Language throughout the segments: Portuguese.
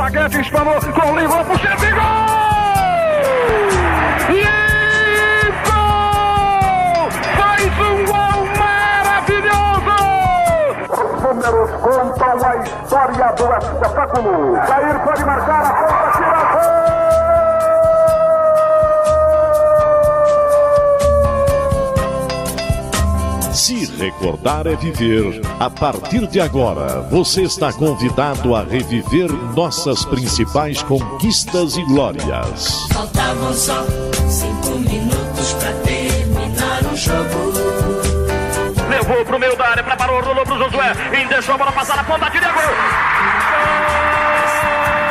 para Guedes, espanou, com o livro, puxa, gol! Números contam a história do espetáculo. Jair pode marcar a ponta, tira. Se recordar é viver. A partir de agora, você está convidado a reviver nossas principais conquistas e glórias. Faltavam só 5 minutos para terminar o jogo. Levou pro meio da área, preparou, rolou pro Josué, e deixou a bola passar na ponta, tira, gol!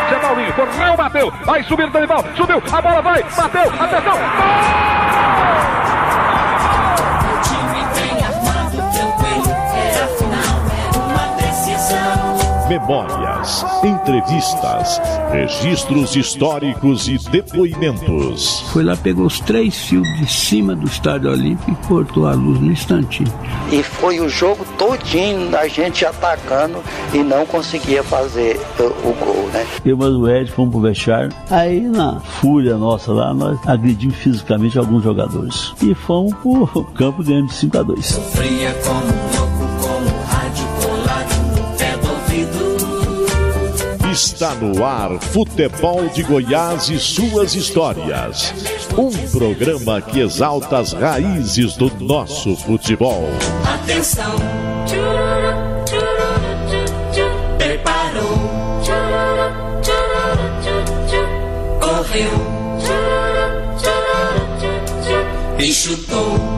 Zé Paulinho, correu, bateu, vai subir o Danival, subiu, a bola vai, bateu, atenção, gol! O time bem armado, tranquilo, era a final, era uma decisão. Memórias, entrevistas, registros históricos e depoimentos. Foi lá, pegou os 3 fios de cima do Estádio Olímpico e cortou a luz no instantinho. E foi o jogo todinho a gente atacando e não conseguia fazer o gol, né? Eu e o Ed fomos pro vestiário. Aí, na fúria nossa lá, nós agredimos fisicamente alguns jogadores. E fomos pro campo ganhando de 5-2. Sofria como louco, com o rádio colado no pé do ouvido. Está no ar Futebol de Goiás e suas histórias. Um programa que exalta as raízes do nosso futebol. Atenção, preparou, correu e chutou.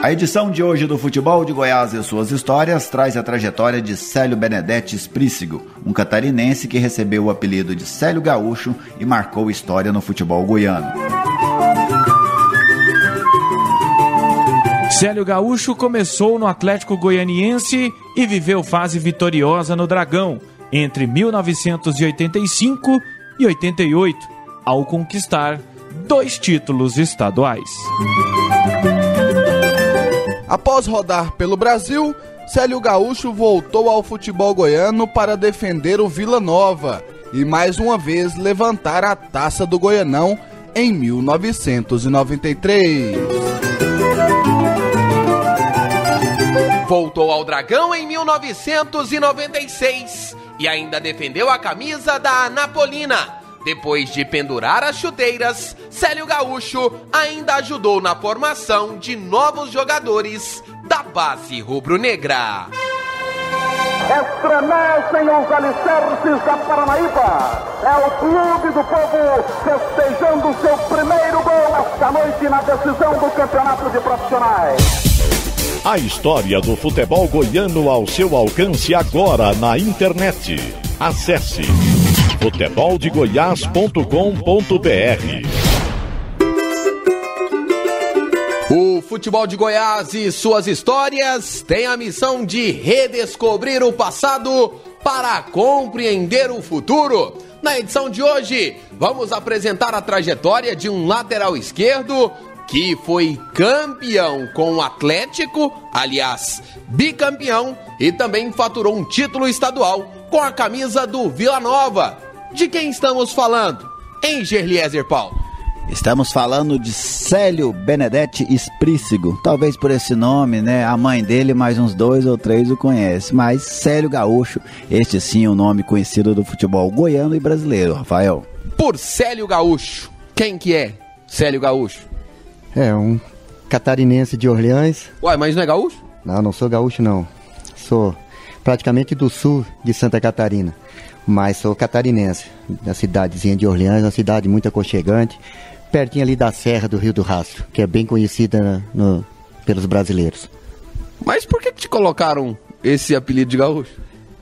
A edição de hoje do Futebol de Goiás e suas histórias traz a trajetória de Célio Benedetti Esprícigo, um catarinense que recebeu o apelido de Célio Gaúcho e marcou história no futebol goiano. Célio Gaúcho começou no Atlético Goianiense e viveu fase vitoriosa no Dragão entre 1985 e 88, ao conquistar 2 títulos estaduais. Após rodar pelo Brasil, Célio Gaúcho voltou ao futebol goiano para defender o Vila Nova e mais uma vez levantar a Taça do Goianão em 1993. Voltou ao Dragão em 1996 e ainda defendeu a camisa da Anapolina. Depois de pendurar as chuteiras, Célio Gaúcho ainda ajudou na formação de novos jogadores da base rubro-negra. Estremecem os alicerces da Paranaíba. É o clube do povo festejando seu primeiro gol esta noite na decisão do campeonato de profissionais. A história do futebol goiano ao seu alcance agora na internet. Acesse futeboldegoias.com.br. O Futebol de Goiás e suas histórias tem a missão de redescobrir o passado para compreender o futuro. Na edição de hoje, vamos apresentar a trajetória de um lateral esquerdo que foi campeão com o Atlético, aliás, bicampeão, e também faturou um título estadual com a camisa do Vila Nova. De quem estamos falando, hein, Gerliezer Paulo? Estamos falando de Célio Benedetti Esprícigo. Talvez por esse nome, né? A mãe dele, mais uns 2 ou 3 o conhece. Mas Célio Gaúcho, este sim é um nome conhecido do futebol goiano e brasileiro, Rafael. Por Célio Gaúcho, quem que é Célio Gaúcho? É um catarinense de Orleans. Uai, mas não é gaúcho? Não sou gaúcho não. Sou praticamente do sul de Santa Catarina. Mas sou catarinense, da cidadezinha de Orleans, uma cidade muito aconchegante, pertinho ali da Serra do Rio do Rastro, que é bem conhecida pelos brasileiros. Mas por que te colocaram esse apelido de gaúcho?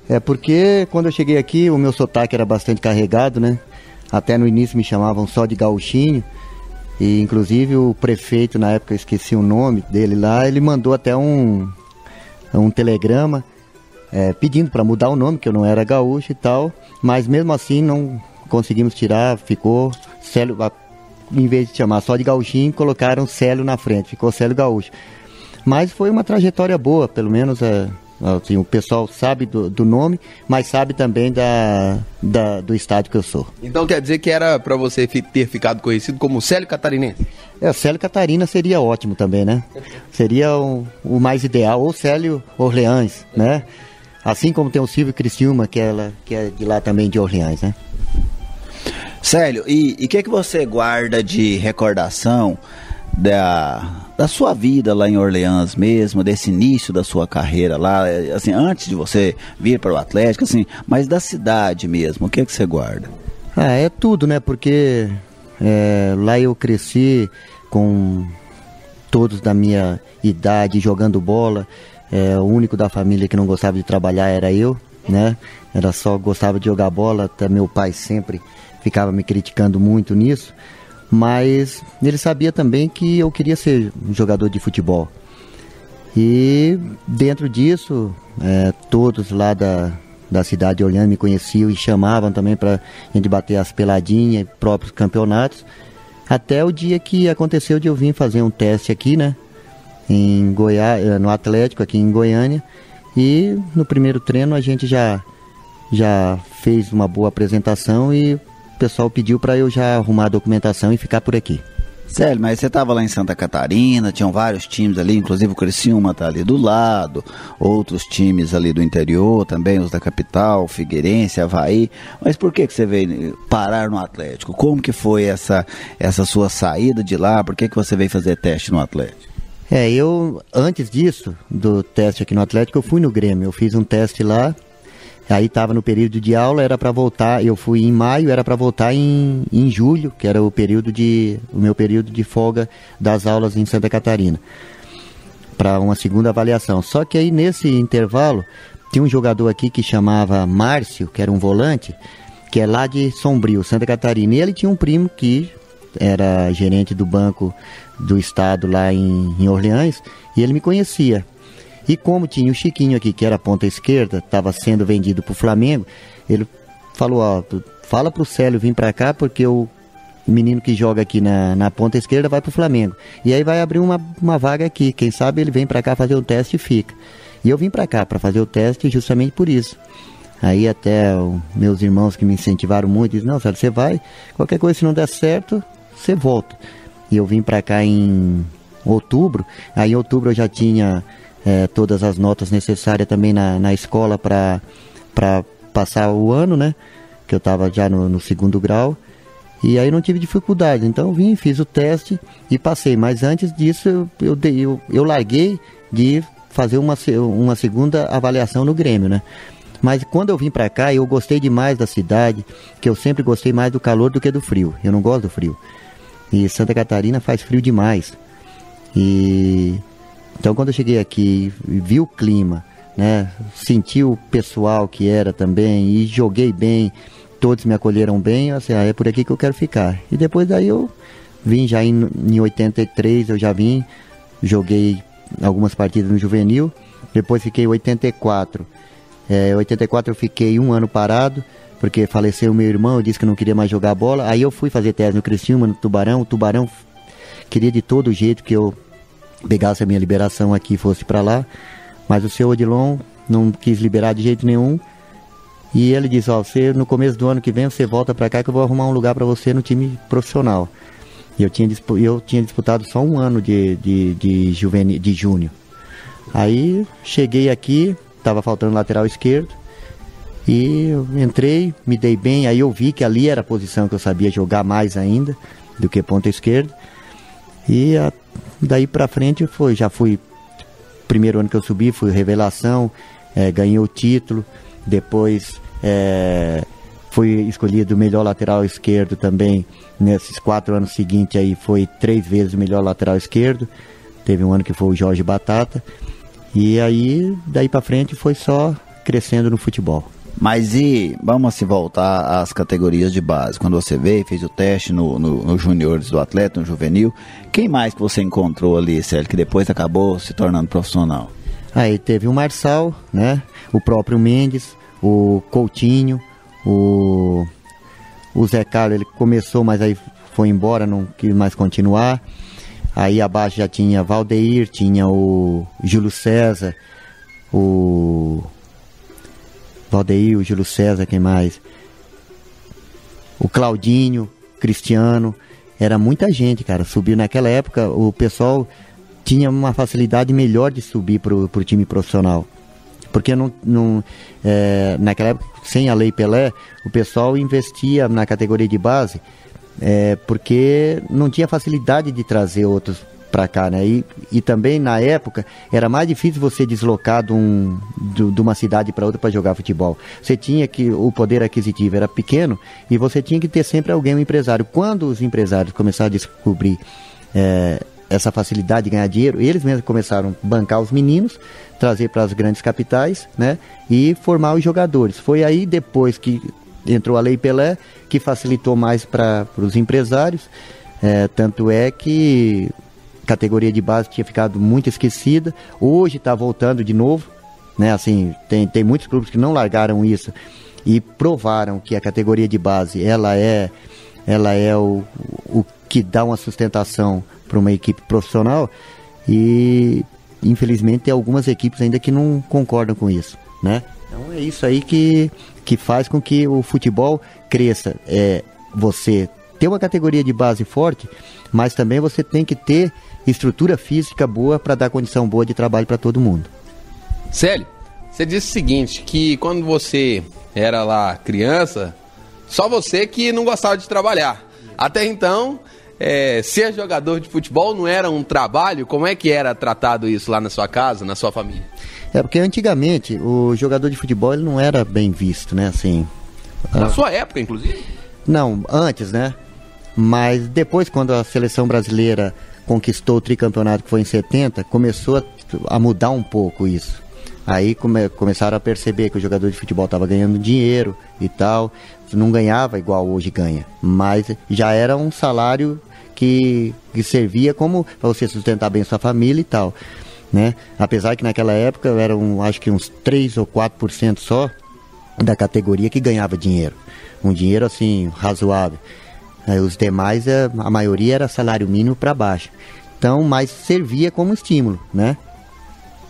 É porque quando eu cheguei aqui, o meu sotaque era bastante carregado, né? Até no início me chamavam só de gauchinho, E inclusive o prefeito, na época eu esqueci o nome dele lá, ele mandou até um telegrama pedindo para mudar o nome, que eu não era gaúcho e tal, mas mesmo assim não conseguimos tirar, ficou Célio, em vez de chamar só de gauchinho, colocaram Célio na frente, ficou Célio Gaúcho. Mas foi uma trajetória boa, pelo menos assim, o pessoal sabe do nome, mas sabe também do estado que eu sou. Então quer dizer que era para você ter ficado conhecido como Célio Catarinense? Célio Catarina seria ótimo também, né? Seria o mais ideal, ou Célio Orleans, né? Assim como tem o Silvio Criciúma, que é de lá também de Orleans, né? Célio, e o que você guarda de recordação da sua vida lá em Orleans mesmo, desse início da sua carreira lá, assim, antes de você vir para o Atlético, assim, mas da cidade mesmo, o que você guarda? É tudo, né? Porque lá eu cresci com todos da minha idade jogando bola. O único da família que não gostava de trabalhar era eu, né? Era só gostava de jogar bola, até meu pai sempre ficava me criticando muito nisso, mas ele sabia também que eu queria ser um jogador de futebol. E dentro disso, todos lá da cidade de Orleans me conheciam e chamavam também para a gente bater as peladinhas, próprios campeonatos, até o dia que aconteceu de eu vir fazer um teste aqui, né? Em Goiás, no Atlético, aqui em Goiânia, e no primeiro treino a gente já fez uma boa apresentação e o pessoal pediu para eu já arrumar a documentação e ficar por aqui. Célio, mas você estava lá em Santa Catarina, tinham vários times ali, inclusive o Criciúma tá ali do lado, outros times ali do interior também, os da capital, Figueirense, Avaí, mas por que você veio parar no Atlético? Como que foi essa sua saída de lá? Por que você veio fazer teste no Atlético? Eu, antes disso, do teste aqui no Atlético, eu fui no Grêmio, eu fiz um teste lá, aí estava no período de aula, era para voltar, eu fui em maio, era para voltar em julho, que era o meu período de folga das aulas em Santa Catarina, para uma segunda avaliação. Só que aí nesse intervalo, tinha um jogador aqui que chamava Márcio, que era um volante, que é lá de Sombrio, Santa Catarina, e ele tinha um primo que era gerente do banco do estado lá em Orleans, e ele me conhecia. E como tinha o Chiquinho aqui, que era a ponta esquerda, estava sendo vendido para o Flamengo, ele falou, fala pro Célio vir para cá, porque o menino que joga aqui na ponta esquerda vai pro Flamengo. E aí vai abrir uma vaga aqui, quem sabe ele vem para cá fazer o teste e fica. E eu vim para cá para fazer o teste justamente por isso. Aí até meus irmãos que me incentivaram muito, dizem, não, Célio, você vai, qualquer coisa se não der certo, você volta. E eu vim para cá em outubro, aí em outubro eu já tinha todas as notas necessárias também na escola para passar o ano, né? Que eu estava já no segundo grau, e aí não tive dificuldade, então eu vim, fiz o teste e passei. Mas antes disso eu larguei de fazer uma segunda avaliação no Grêmio, né? Mas quando eu vim para cá, eu gostei demais da cidade, que eu sempre gostei mais do calor do que do frio. Eu não gosto do frio. E Santa Catarina faz frio demais. Então quando eu cheguei aqui e vi o clima, né, senti o pessoal que era também e joguei bem, todos me acolheram bem, assim, é por aqui que eu quero ficar. E depois daí eu vim já em 83, eu já vim, joguei algumas partidas no juvenil, depois fiquei em 84. Em 84 eu fiquei um ano parado, porque faleceu meu irmão, eu disse que não queria mais jogar bola. Aí eu fui fazer teste no Criciúma, no Tubarão. O Tubarão queria de todo jeito que eu pegasse a minha liberação aqui e fosse para lá, mas o seu Odilon não quis liberar de jeito nenhum. E ele disse, você no começo do ano que vem você volta para cá que eu vou arrumar um lugar para você no time profissional. E eu tinha disputado só um ano de júnior. Aí cheguei aqui, estava faltando lateral esquerdo, e eu entrei, me dei bem. Aí eu vi que ali era a posição que eu sabia jogar mais ainda do que ponta esquerda. E daí pra frente já fui, primeiro ano que eu subi, fui revelação, ganhei o título, depois fui escolhido o melhor lateral esquerdo também, nesses 4 anos seguintes aí foi 3 vezes o melhor lateral esquerdo, teve um ano que foi o Jorge Batata, e aí daí pra frente foi só crescendo no futebol. Mas e vamos se voltar às categorias de base. Quando você veio, fez o teste no juniores do atleta, no juvenil, quem mais que você encontrou ali, Célio, que depois acabou se tornando profissional? Aí teve o Marçal, né? O próprio Mendes, o Coutinho, o Zé Carlos, ele começou, mas aí foi embora, não quis mais continuar. Aí abaixo já tinha Valdeir, tinha o Júlio César, o Valdeir, o Júlio César, quem mais? O Claudinho, Cristiano, era muita gente, cara. Subiu naquela época, o pessoal tinha uma facilidade melhor de subir pro time profissional. Porque naquela época, sem a Lei Pelé, o pessoal investia na categoria de base, porque não tinha facilidade de trazer outros para cá, né? E também na época era mais difícil você deslocar de uma cidade para outra para jogar futebol. Você tinha que o poder aquisitivo era pequeno e você tinha que ter sempre alguém, um empresário. Quando os empresários começaram a descobrir essa facilidade de ganhar dinheiro, eles mesmos começaram a bancar os meninos, trazer para as grandes capitais, né? E formar os jogadores. Foi aí depois que entrou a Lei Pelé que facilitou mais para os empresários. Tanto é que a categoria de base tinha ficado muito esquecida, hoje está voltando de novo, né? Assim, tem muitos clubes que não largaram isso e provaram que a categoria de base ela é o que dá uma sustentação para uma equipe profissional, e infelizmente tem algumas equipes ainda que não concordam com isso, né? Então é isso aí que faz com que o futebol cresça. Você ter uma categoria de base forte, mas também você tem que ter estrutura física boa para dar condição boa de trabalho para todo mundo. Célio, você disse o seguinte, que quando você era lá criança, só você que não gostava de trabalhar. Até então, ser jogador de futebol não era um trabalho? Como é que era tratado isso lá na sua casa, na sua família? Porque antigamente o jogador de futebol ele não era bem visto, né? Assim, na sua época, inclusive? Não, antes, né? Mas depois, quando a seleção brasileira conquistou o tricampeonato, que foi em 70, começou a mudar um pouco isso. Aí começaram a perceber que o jogador de futebol estava ganhando dinheiro e tal. Não ganhava igual hoje ganha, mas já era um salário que servia como para você sustentar bem sua família e tal, né? Apesar que naquela época eram, acho que uns 3 ou 4% só da categoria que ganhava dinheiro. Um dinheiro assim, razoável. Os demais, a maioria era salário mínimo para baixo. Então, mas servia como estímulo, né?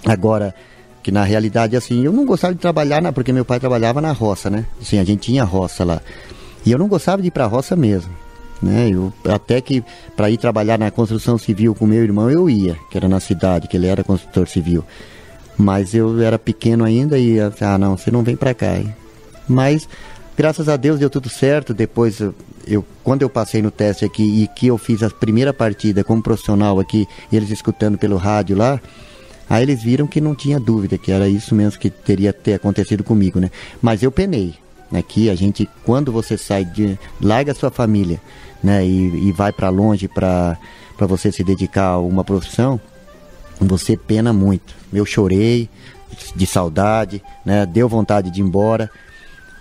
Agora, que na realidade, assim, eu não gostava de trabalhar, porque meu pai trabalhava na roça, né? Assim, a gente tinha roça lá. E eu não gostava de ir para a roça mesmo, né? Até que para ir trabalhar na construção civil com meu irmão, eu ia, que era na cidade, que ele era construtor civil. Mas eu era pequeno ainda e, não, você não vem para cá, hein? Mas graças a Deus deu tudo certo. Depois, quando eu passei no teste aqui e que eu fiz a primeira partida como profissional aqui, eles escutando pelo rádio lá, aí eles viram que não tinha dúvida, que era isso mesmo que teria ter acontecido comigo, né? Mas eu penei. Aqui a gente, quando você larga a sua família, né, e vai para longe para você se dedicar a uma profissão, você pena muito. Eu chorei de saudade, né? Deu vontade de ir embora,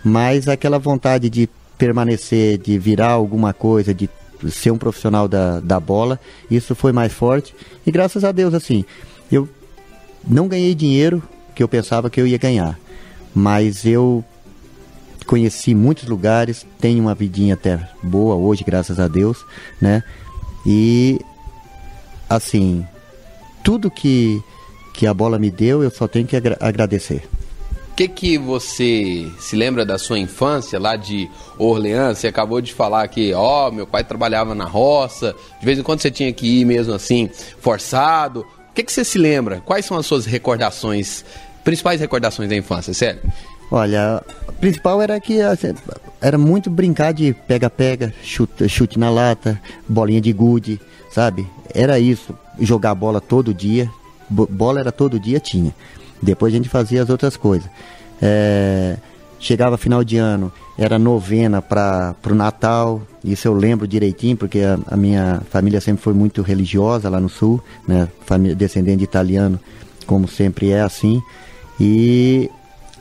mas aquela vontade de permanecer, de virar alguma coisa, de ser um profissional da bola, isso foi mais forte. E graças a Deus, assim, eu não ganhei dinheiro que eu pensava que eu ia ganhar, mas eu conheci muitos lugares, tenho uma vidinha até boa hoje, graças a Deus, né? E assim, tudo que a bola me deu, eu só tenho que agradecer. O que você se lembra da sua infância lá de Orleans? Você acabou de falar que, meu pai trabalhava na roça, de vez em quando você tinha que ir mesmo assim, forçado. O que você se lembra? Quais são as suas principais recordações da infância, sério? Olha, a principal era que era muito brincar de pega-pega, chute na lata, bolinha de gude, sabe? Era isso, jogar bola todo dia, bola era todo dia, tinha. Depois a gente fazia as outras coisas. Chegava final de ano, era novena para o Natal, isso eu lembro direitinho, porque a minha família sempre foi muito religiosa lá no sul, né? Família descendente de italiano, como sempre é assim. E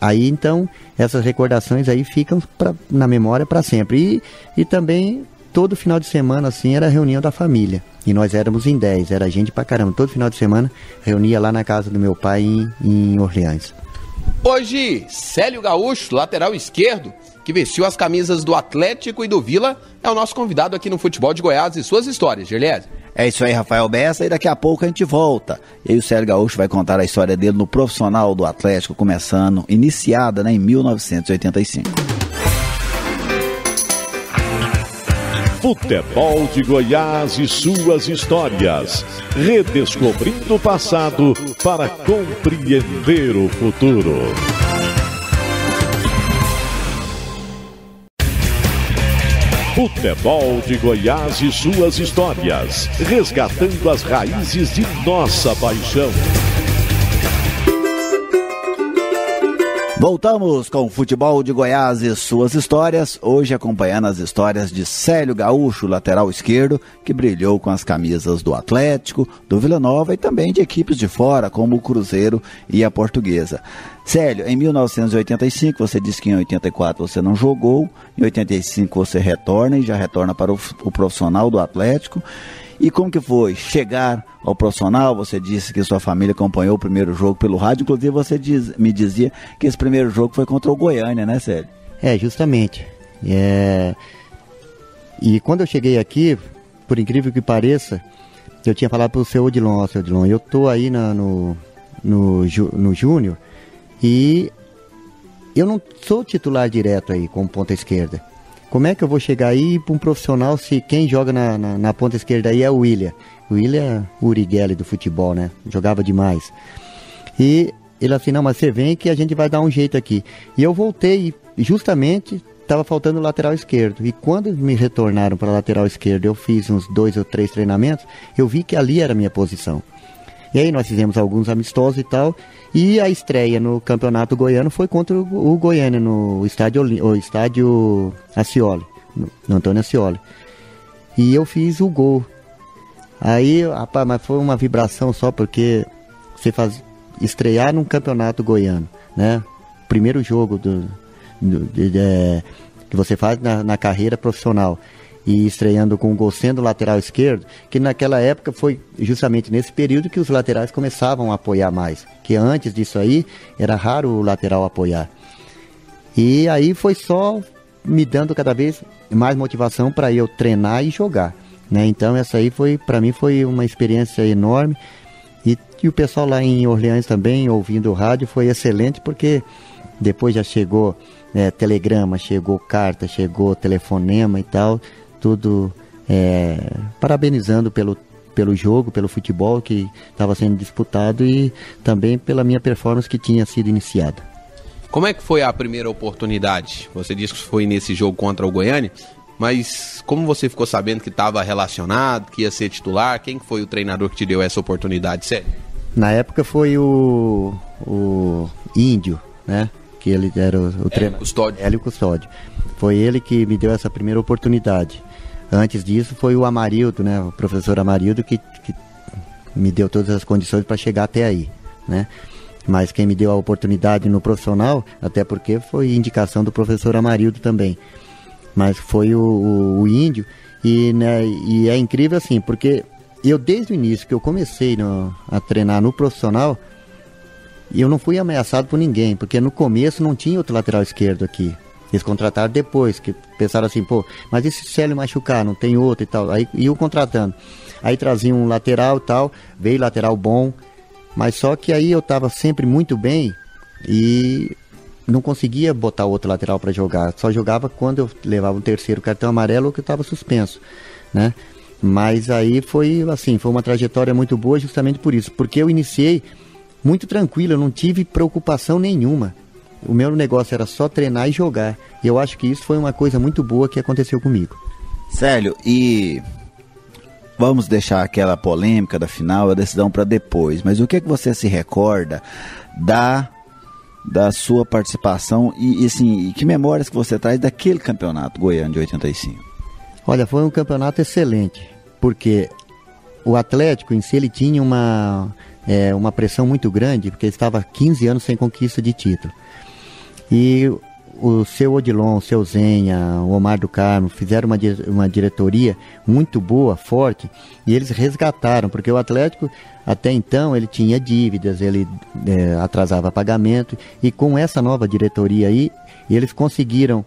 Aí então essas recordações aí ficam na memória para sempre. E também todo final de semana assim era a reunião da família. E nós éramos em 10, era gente pra caramba. Todo final de semana reunia lá na casa do meu pai em Orleans. Hoje, Célio Gaúcho, lateral esquerdo, que vestiu as camisas do Atlético e do Vila, é o nosso convidado aqui no Futebol de Goiás e suas histórias, Gerliese. É isso aí, Rafael Bessa, e daqui a pouco a gente volta. E aí o Célio Gaúcho vai contar a história dele no profissional do Atlético, iniciada, né, em 1985. Futebol de Goiás e suas histórias. Redescobrindo o passado para compreender o futuro. Futebol de Goiás e suas histórias. Resgatando as raízes de nossa paixão. Voltamos com o Futebol de Goiás e suas histórias, hoje acompanhando as histórias de Célio Gaúcho, lateral esquerdo, que brilhou com as camisas do Atlético, do Vila Nova e também de equipes de fora, como o Cruzeiro e a Portuguesa. Célio, em 1985, você disse que em 84 você não jogou, em 85 você retorna e já retorna para o profissional do Atlético. E como que foi chegar ao profissional? Você disse que sua família acompanhou o primeiro jogo pelo rádio, inclusive você me dizia que esse primeiro jogo foi contra o Goiânia, né, Célio? Justamente. E quando eu cheguei aqui, por incrível que pareça, eu tinha falado para o seu Odilon, eu tô aí no Júnior e eu não sou titular direto aí como ponta esquerda. Como é que eu vou chegar aí para um profissional se quem joga na ponta esquerda aí é o William? O William é o Urigueli do futebol, né? Jogava demais. E ele assim, não, mas você vem que a gente vai dar um jeito aqui. E eu voltei e justamente estava faltando o lateral esquerdo. E quando me retornaram para a lateral esquerda, eu fiz uns 2 ou 3 treinamentos, eu vi que ali era a minha posição. E aí nós fizemos alguns amistosos e tal, e a estreia no Campeonato Goiano foi contra o Goiânia, no estádio Ascioli, no Antônio Ascioli. E eu fiz o gol. Aí, rapaz, mas foi uma vibração só, porque você estrear num Campeonato Goiano, né? Primeiro jogo que você faz na carreira profissional. E estreando com o gol sendo lateral esquerdo, que naquela época foi justamente nesse período que os laterais começavam a apoiar mais, que antes disso aí era raro o lateral apoiar. E aí foi só me dando cada vez mais motivação para eu treinar e jogar, né? Então essa aí para mim foi uma experiência enorme, e o pessoal lá em Orleans também, ouvindo o rádio, foi excelente, porque depois já chegou telegrama, chegou carta, chegou telefonema e tal, tudo parabenizando pelo jogo, pelo futebol que estava sendo disputado e também pela minha performance que tinha sido iniciada. Como é que foi a primeira oportunidade? Você disse que foi nesse jogo contra o Goiânia, mas como você ficou sabendo que estava relacionado, que ia ser titular? Quem foi o treinador que te deu essa oportunidade, Célio? Na época foi o Índio, né? Que ele era o treinador. Hélio Custódio. Foi ele que me deu essa primeira oportunidade. Antes disso foi o Amarildo, né? O professor Amarildo que me deu todas as condições para chegar até aí, né? Mas quem me deu a oportunidade no profissional, até porque foi indicação do professor Amarildo também, mas foi o Índio, né, e é incrível assim, porque eu desde o início que eu comecei a treinar no profissional, eu não fui ameaçado por ninguém, porque no começo não tinha outro lateral esquerdo aqui. Eles contrataram depois, que pensaram assim, mas e se Célio machucar, não tem outro e tal, aí iam contratando. Aí traziam um lateral e tal, veio lateral bom, mas só que aí eu estava sempre muito bem e não conseguia botar outro lateral para jogar, só jogava quando eu levava um terceiro cartão amarelo ou que eu estava suspenso, né? Mas aí foi assim, foi uma trajetória muito boa justamente por isso, porque eu iniciei muito tranquilo, eu não tive preocupação nenhuma. O meu negócio era só treinar e jogar. E eu acho que isso foi uma coisa muito boa que aconteceu comigo. Célio, e vamos deixar aquela polêmica da final, a decisão para depois. Mas o que você se recorda da sua participação e assim, que memórias que você traz daquele campeonato goiano de 85? Olha, foi um campeonato excelente, porque o Atlético em si ele tinha uma pressão muito grande, porque ele estava 15 anos sem conquista de título. E o seu Odilon, o seu Zenha, o Omar do Carmo fizeram uma diretoria muito boa, forte, e eles resgataram, porque o Atlético até então ele tinha dívidas, ele atrasava pagamento, e com essa nova diretoria aí, eles conseguiram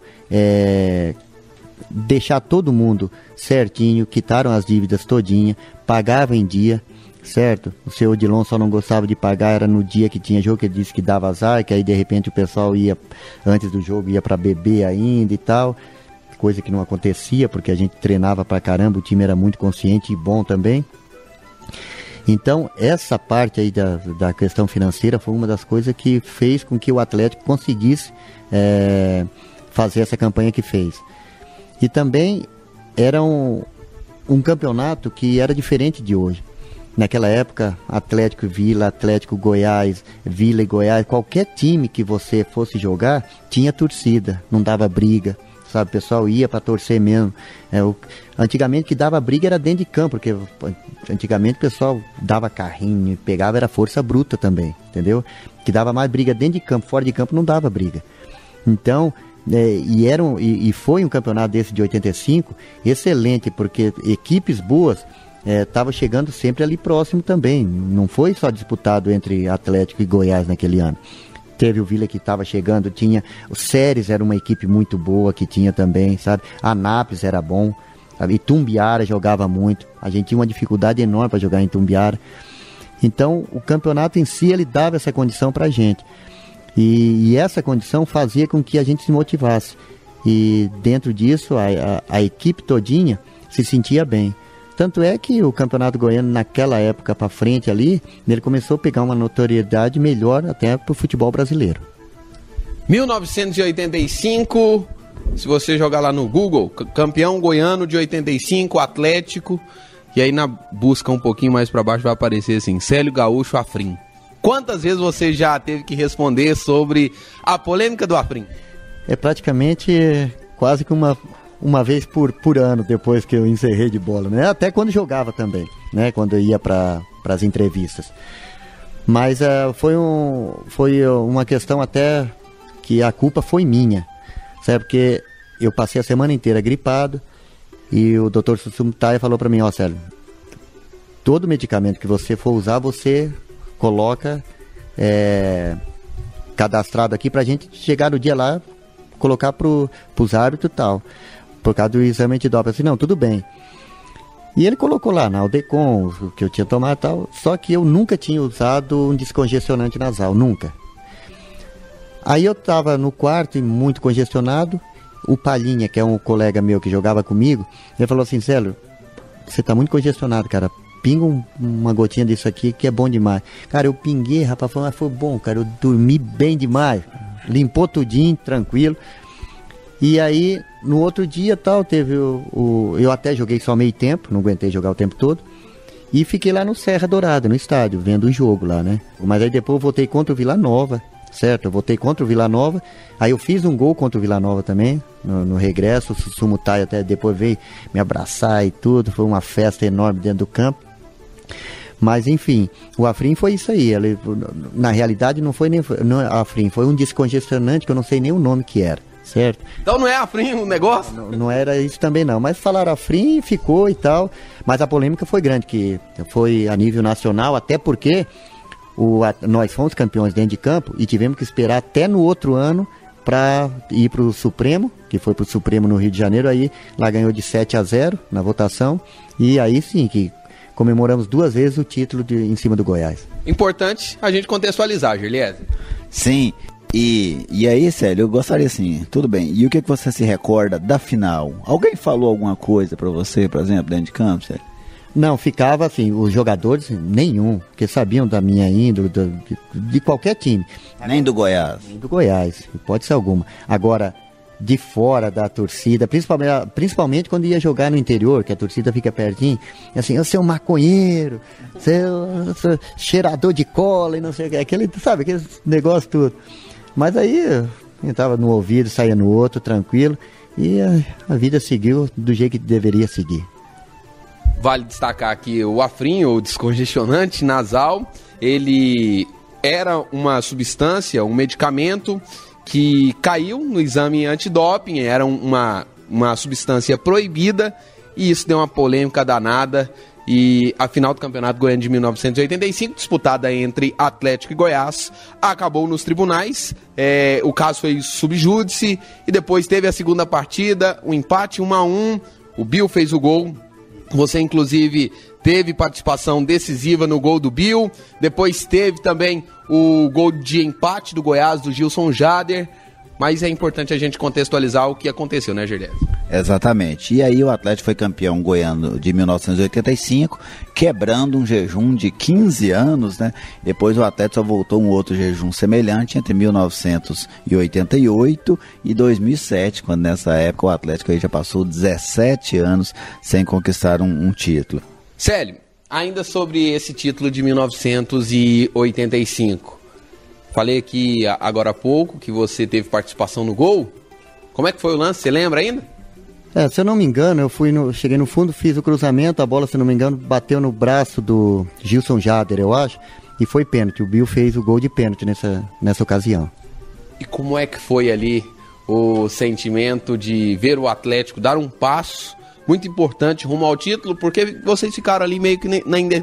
deixar todo mundo certinho, quitaram as dívidas todinha, pagavam em dia, certo? O seu Odilon só não gostava de pagar, era no dia que tinha jogo, que ele disse que dava azar, que aí de repente o pessoal ia, antes do jogo, ia para beber ainda e tal, coisa que não acontecia, porque a gente treinava pra caramba, o time era muito consciente e bom também. Então, essa parte aí da questão financeira foi uma das coisas que fez com que o Atlético conseguisse fazer essa campanha que fez. E também era um campeonato que era diferente de hoje. Naquela época, Atlético Vila, Atlético Goiás, Vila e Goiás, qualquer time que você fosse jogar, tinha torcida, não dava briga, sabe? O pessoal ia para torcer mesmo. Antigamente que dava briga era dentro de campo, porque antigamente o pessoal dava carrinho, pegava, era força bruta também, entendeu? Que dava mais briga dentro de campo, fora de campo não dava briga. Então, e foi um campeonato desse de 85 excelente, porque equipes boas estava chegando sempre ali próximo também. Não foi só disputado entre Atlético e Goiás naquele ano. Teve o Vila que estava chegando, tinha o Séries, era uma equipe muito boa que tinha também, sabe? Anápolis era bom, sabe? Itumbiara jogava muito. A gente tinha uma dificuldade enorme para jogar em Itumbiara. Então, o campeonato em si, ele dava essa condição para a gente. E essa condição fazia com que a gente se motivasse. E dentro disso, a equipe todinha se sentia bem. Tanto é que o Campeonato Goiano, naquela época para frente ali, ele começou a pegar uma notoriedade melhor até para o futebol brasileiro. 1985, se você jogar lá no Google, campeão goiano de 85, Atlético, e aí na busca um pouquinho mais para baixo vai aparecer assim, Célio Gaúcho Afrim. Quantas vezes você já teve que responder sobre a polêmica do Afrim? É praticamente quase que uma vez por ano, depois que eu encerrei de bola, né? Até quando jogava também, né? Quando eu ia para as entrevistas. Mas foi uma questão até que a culpa foi minha, sabe? Porque eu passei a semana inteira gripado e o Dr. Sussumtaia falou para mim, ó, Célio, todo medicamento que você for usar, você coloca cadastrado aqui pra gente chegar no dia lá, colocar pros árbitros e tal, por causa do exame antidoping. Assim, não, tudo bem. E ele colocou lá na Aldecon, o que eu tinha tomado e tal, só que eu nunca tinha usado um descongestionante nasal, nunca. Aí eu tava no quarto, muito congestionado, o Palhinha, que é um colega meu que jogava comigo, ele falou assim, Célio, você tá muito congestionado, cara, pinga uma gotinha disso aqui que é bom demais. Cara, eu pinguei, rapaz, foi bom, cara, eu dormi bem demais, limpou tudinho, tranquilo. E aí, no outro dia, tal, teve eu até joguei só meio tempo, não aguentei jogar o tempo todo, e fiquei lá no Serra Dourada, no estádio, vendo o jogo lá, né? Mas aí depois eu voltei contra o Vila Nova, certo? Eu voltei contra o Vila Nova, aí eu fiz um gol contra o Vila Nova também, no regresso, o Sussumtaia até depois veio me abraçar e tudo, foi uma festa enorme dentro do campo. Mas enfim, o Afrim foi isso aí. Ele, na realidade não foi nem Afrim, foi um descongestionante que eu não sei nem o nome que era, certo? Então não é Afrim o negócio? Não era isso também não, mas falaram Afrim, ficou e tal. Mas a polêmica foi grande, que foi a nível nacional, até porque nós fomos campeões dentro de campo e tivemos que esperar até no outro ano para ir para o Supremo, que foi para o Supremo no Rio de Janeiro. Aí lá ganhou de 7-0 na votação, e aí sim que comemoramos 2 vezes o título em cima do Goiás. Importante a gente contextualizar, Gerliese. Sim, e aí, Célio, eu gostaria assim, tudo bem, e o que você se recorda da final? Alguém falou alguma coisa pra você, por exemplo, dentro de campo, Célio? Não, ficava assim, os jogadores, nenhum, porque sabiam da minha índole, de qualquer time. Nem do Goiás? Nem do Goiás, pode ser alguma. Agora, de fora da torcida, principalmente quando ia jogar no interior, que a torcida fica pertinho, assim, você é um maconheiro, você é um cheirador de cola e não sei o que, aquele negócio tudo. Mas aí eu entrava no ouvido, saía no outro, tranquilo, e a vida seguiu do jeito que deveria seguir. Vale destacar aqui o Afrim, o descongestionante nasal, ele era uma substância, um medicamento que caiu no exame antidoping, era uma substância proibida, e isso deu uma polêmica danada. E a final do Campeonato Goiano de 1985, disputada entre Atlético e Goiás, acabou nos tribunais. O caso foi subjúdice e depois teve a segunda partida, um empate 1-1. O Bill fez o gol. Você, inclusive, teve participação decisiva no gol do Bill. Depois teve também o gol de empate do Goiás, do Gilson Jader. Mas é importante a gente contextualizar o que aconteceu, né, Gerdes? Exatamente. E aí o Atlético foi campeão goiano de 1985, quebrando um jejum de 15 anos, né? Depois o Atlético só voltou um outro jejum semelhante entre 1988 e 2007, quando nessa época o Atlético aí já passou 17 anos sem conquistar um título. Célio, ainda sobre esse título de 1985... Falei aqui agora há pouco que você teve participação no gol. Como é que foi o lance? Você lembra ainda? Se eu não me engano, cheguei no fundo, fiz o cruzamento, a bola, se não me engano, bateu no braço do Gilson Jader, eu acho, e foi pênalti. O Bill fez o gol de pênalti nessa ocasião. E como é que foi ali o sentimento de ver o Atlético dar um passo muito importante rumo ao título, porque vocês ficaram ali meio que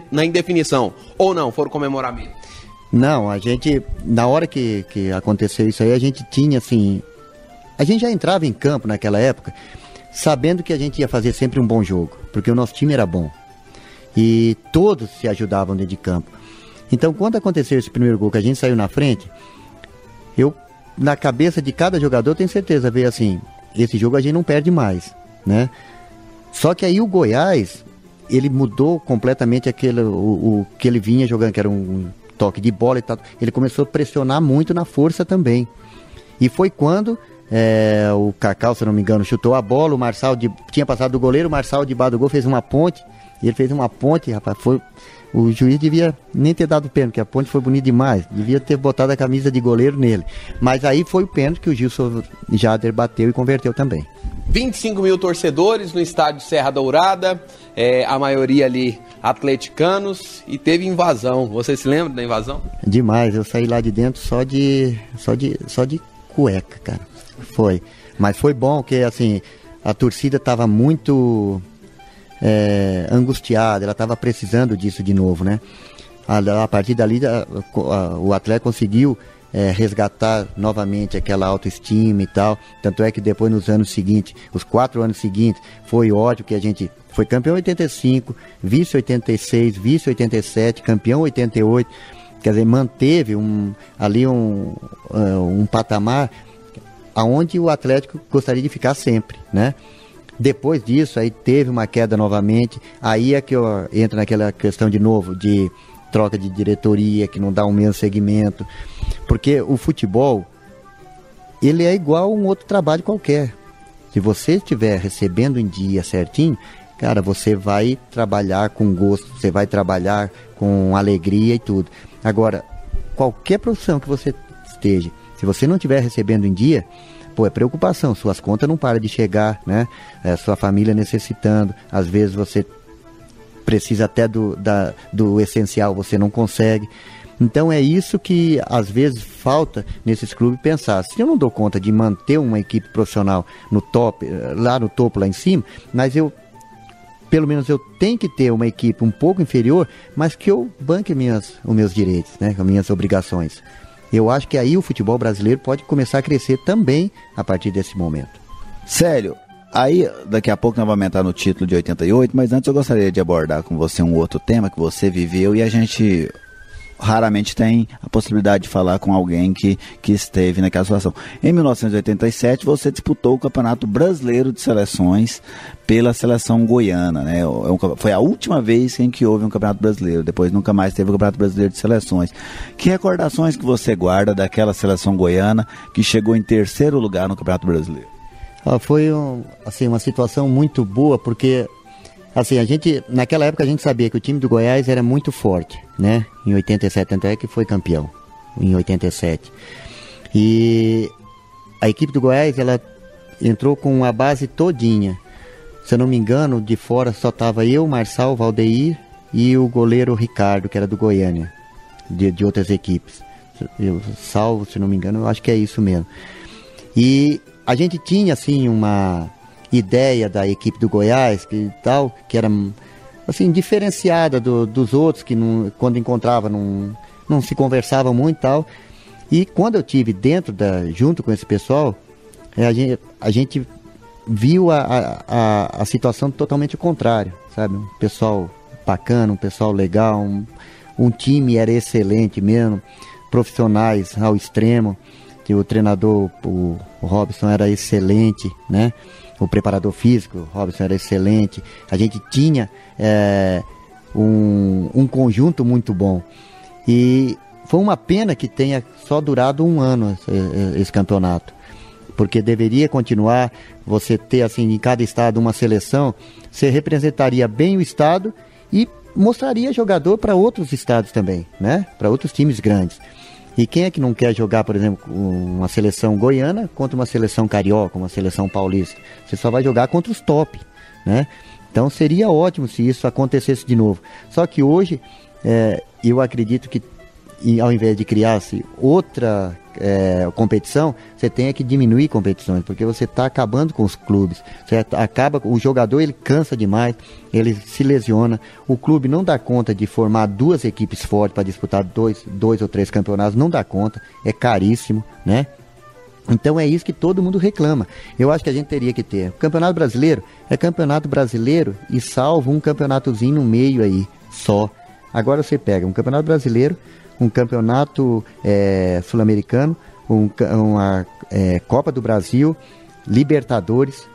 na indefinição, ou não, foram comemorar mesmo? Não, a gente, na hora que aconteceu isso aí, a gente tinha assim, a gente já entrava em campo naquela época, sabendo que a gente ia fazer sempre um bom jogo, porque o nosso time era bom, e todos se ajudavam dentro de campo. Então, quando aconteceu esse primeiro gol, que a gente saiu na frente, na cabeça de cada jogador, tenho certeza, veio assim, esse jogo a gente não perde mais, né? Só que aí o Goiás, ele mudou completamente o que ele vinha jogando, que era um toque de bola e tal. Ele começou a pressionar muito na força também. E foi quando o Cacau, se não me engano, chutou a bola, o Marçal tinha passado do goleiro, o Marçal debaixo do gol fez uma ponte, e ele fez uma ponte, rapaz, o juiz devia nem ter dado pênalti, porque a ponte foi bonita demais, devia ter botado a camisa de goleiro nele. Mas aí foi o pênalti que o Gilson Jader bateu e converteu também. 25 mil torcedores no estádio Serra Dourada, a maioria ali atleticanos, e teve invasão. Você se lembra da invasão? Demais, eu saí lá de dentro só de cueca, cara. Foi. Mas foi bom, porque assim, a torcida estava muito angustiada, ela estava precisando disso de novo, né? A partir dali, o Atlético conseguiu resgatar novamente aquela autoestima e tal. Tanto é que depois, nos anos seguintes, os 4 anos seguintes, foi ótimo que a gente foi campeão 85, vice 86, vice 87, campeão 88. Quer dizer, manteve um patamar aonde o Atlético gostaria de ficar sempre, né? Depois disso, aí teve uma queda novamente. Aí é que entra naquela questão de novo de troca de diretoria, que não dá o mesmo segmento. Porque o futebol, ele é igual a um outro trabalho qualquer. Se você estiver recebendo em dia certinho, cara, você vai trabalhar com gosto, você vai trabalhar com alegria e tudo. Agora, qualquer profissão que você esteja, se você não estiver recebendo em dia, é preocupação, suas contas não param de chegar, né? Sua família necessitando, às vezes você precisa até do essencial, você não consegue. Então é isso que às vezes falta nesses clubes pensar. Se eu não dou conta de manter uma equipe profissional no top, lá no topo, lá em cima, mas pelo menos eu tenho que ter uma equipe um pouco inferior, mas que eu banque os meus direitos, né? As minhas obrigações. Eu acho que aí o futebol brasileiro pode começar a crescer também a partir desse momento. Célio, aí daqui a pouco nós vamos aumentar no título de 88, mas antes eu gostaria de abordar com você um outro tema que você viveu e a gente raramente tem a possibilidade de falar com alguém que esteve naquela situação. Em 1987, você disputou o Campeonato Brasileiro de Seleções pela seleção goiana, né? Foi a última vez em que houve um Campeonato Brasileiro, depois nunca mais teve o Campeonato Brasileiro de Seleções. Que recordações que você guarda daquela seleção goiana que chegou em 3º lugar no Campeonato Brasileiro? Foi uma situação muito boa, porque assim, naquela época a gente sabia que o time do Goiás era muito forte, né? Em 87, tanto é que foi campeão, em 87. E a equipe do Goiás, ela entrou com a base todinha. Se eu não me engano, de fora só tava eu, Marçal, Valdeir e o goleiro Ricardo, que era do Goiânia, de outras equipes. eu salvo, se não me engano, eu acho que é isso mesmo. E a gente tinha, assim, uma ideia da equipe do Goiás, que era, assim, diferenciada dos outros, que quando encontrava não se conversava muito e tal. E quando eu tive junto com esse pessoal, a gente viu a situação totalmente contrária, sabe? Um pessoal bacana, um pessoal legal, um time era excelente mesmo, profissionais ao extremo. O treinador, o Robson, era excelente, né? O preparador físico, o Robson, era excelente. A gente tinha um conjunto muito bom. E foi uma pena que tenha só durado um ano esse campeonato, porque deveria continuar. Você ter, assim, em cada estado uma seleção, você representaria bem o estado e mostraria jogador para outros estados também, né? Para outros times grandes. E quem é que não quer jogar, por exemplo, uma seleção goiana contra uma seleção carioca, uma seleção paulista? Você só vai jogar contra os top, né? Então seria ótimo se isso acontecesse de novo. Só que hoje, eu acredito que, ao invés de criar-se outra competição, você tem que diminuir competições, porque você está acabando com os clubes. O jogador, ele cansa demais, ele se lesiona, o clube não dá conta de formar duas equipes fortes para disputar dois ou três campeonatos, não dá conta, é caríssimo, né? Então é isso que todo mundo reclama. Eu acho que a gente teria que ter. O Campeonato Brasileiro é Campeonato Brasileiro e salvo um campeonatozinho no meio aí, só. Agora você pega um Campeonato Brasileiro, um campeonato sul-americano, uma Copa do Brasil, Libertadores.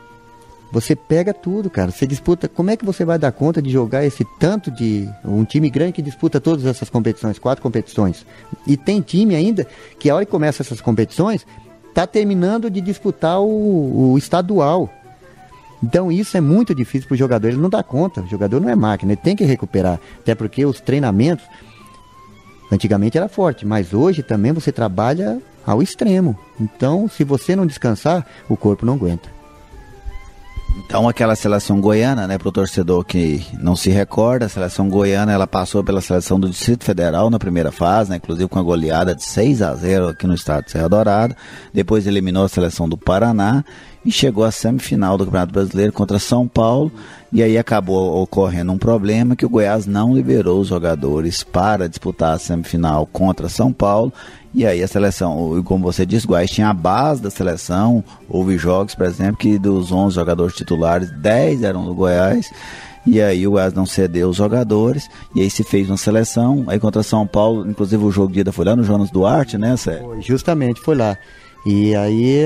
Você pega tudo, cara. Você disputa. Como é que você vai dar conta de jogar esse tanto de... Um time grande que disputa todas essas competições, 4 competições. E tem time ainda que, a hora que começa essas competições, está terminando de disputar o estadual. Então isso é muito difícil para o jogador. Ele não dá conta. O jogador não é máquina. Ele tem que recuperar. Até porque os treinamentos... Antigamente era forte, mas hoje também você trabalha ao extremo. Então, se você não descansar, o corpo não aguenta. Então, aquela seleção goiana, né, para o torcedor que não se recorda, a seleção goiana, ela passou pela seleção do Distrito Federal na primeira fase, né, inclusive com a goleada de 6-0 aqui no estado de Serra Dourada. Depois eliminou a seleção do Paraná e chegou à semifinal do Campeonato Brasileiro contra São Paulo. E aí acabou ocorrendo um problema que o Goiás não liberou os jogadores para disputar a semifinal contra São Paulo. E aí a seleção, como você disse, o Goiás tinha a base da seleção. Houve jogos, por exemplo, que dos 11 jogadores titulares, 10 eram do Goiás. E aí o Goiás não cedeu os jogadores. E aí se fez uma seleção. Aí contra São Paulo, inclusive o jogo de ida foi lá no Jonas Duarte, né, Sérgio? Justamente, foi lá. E aí,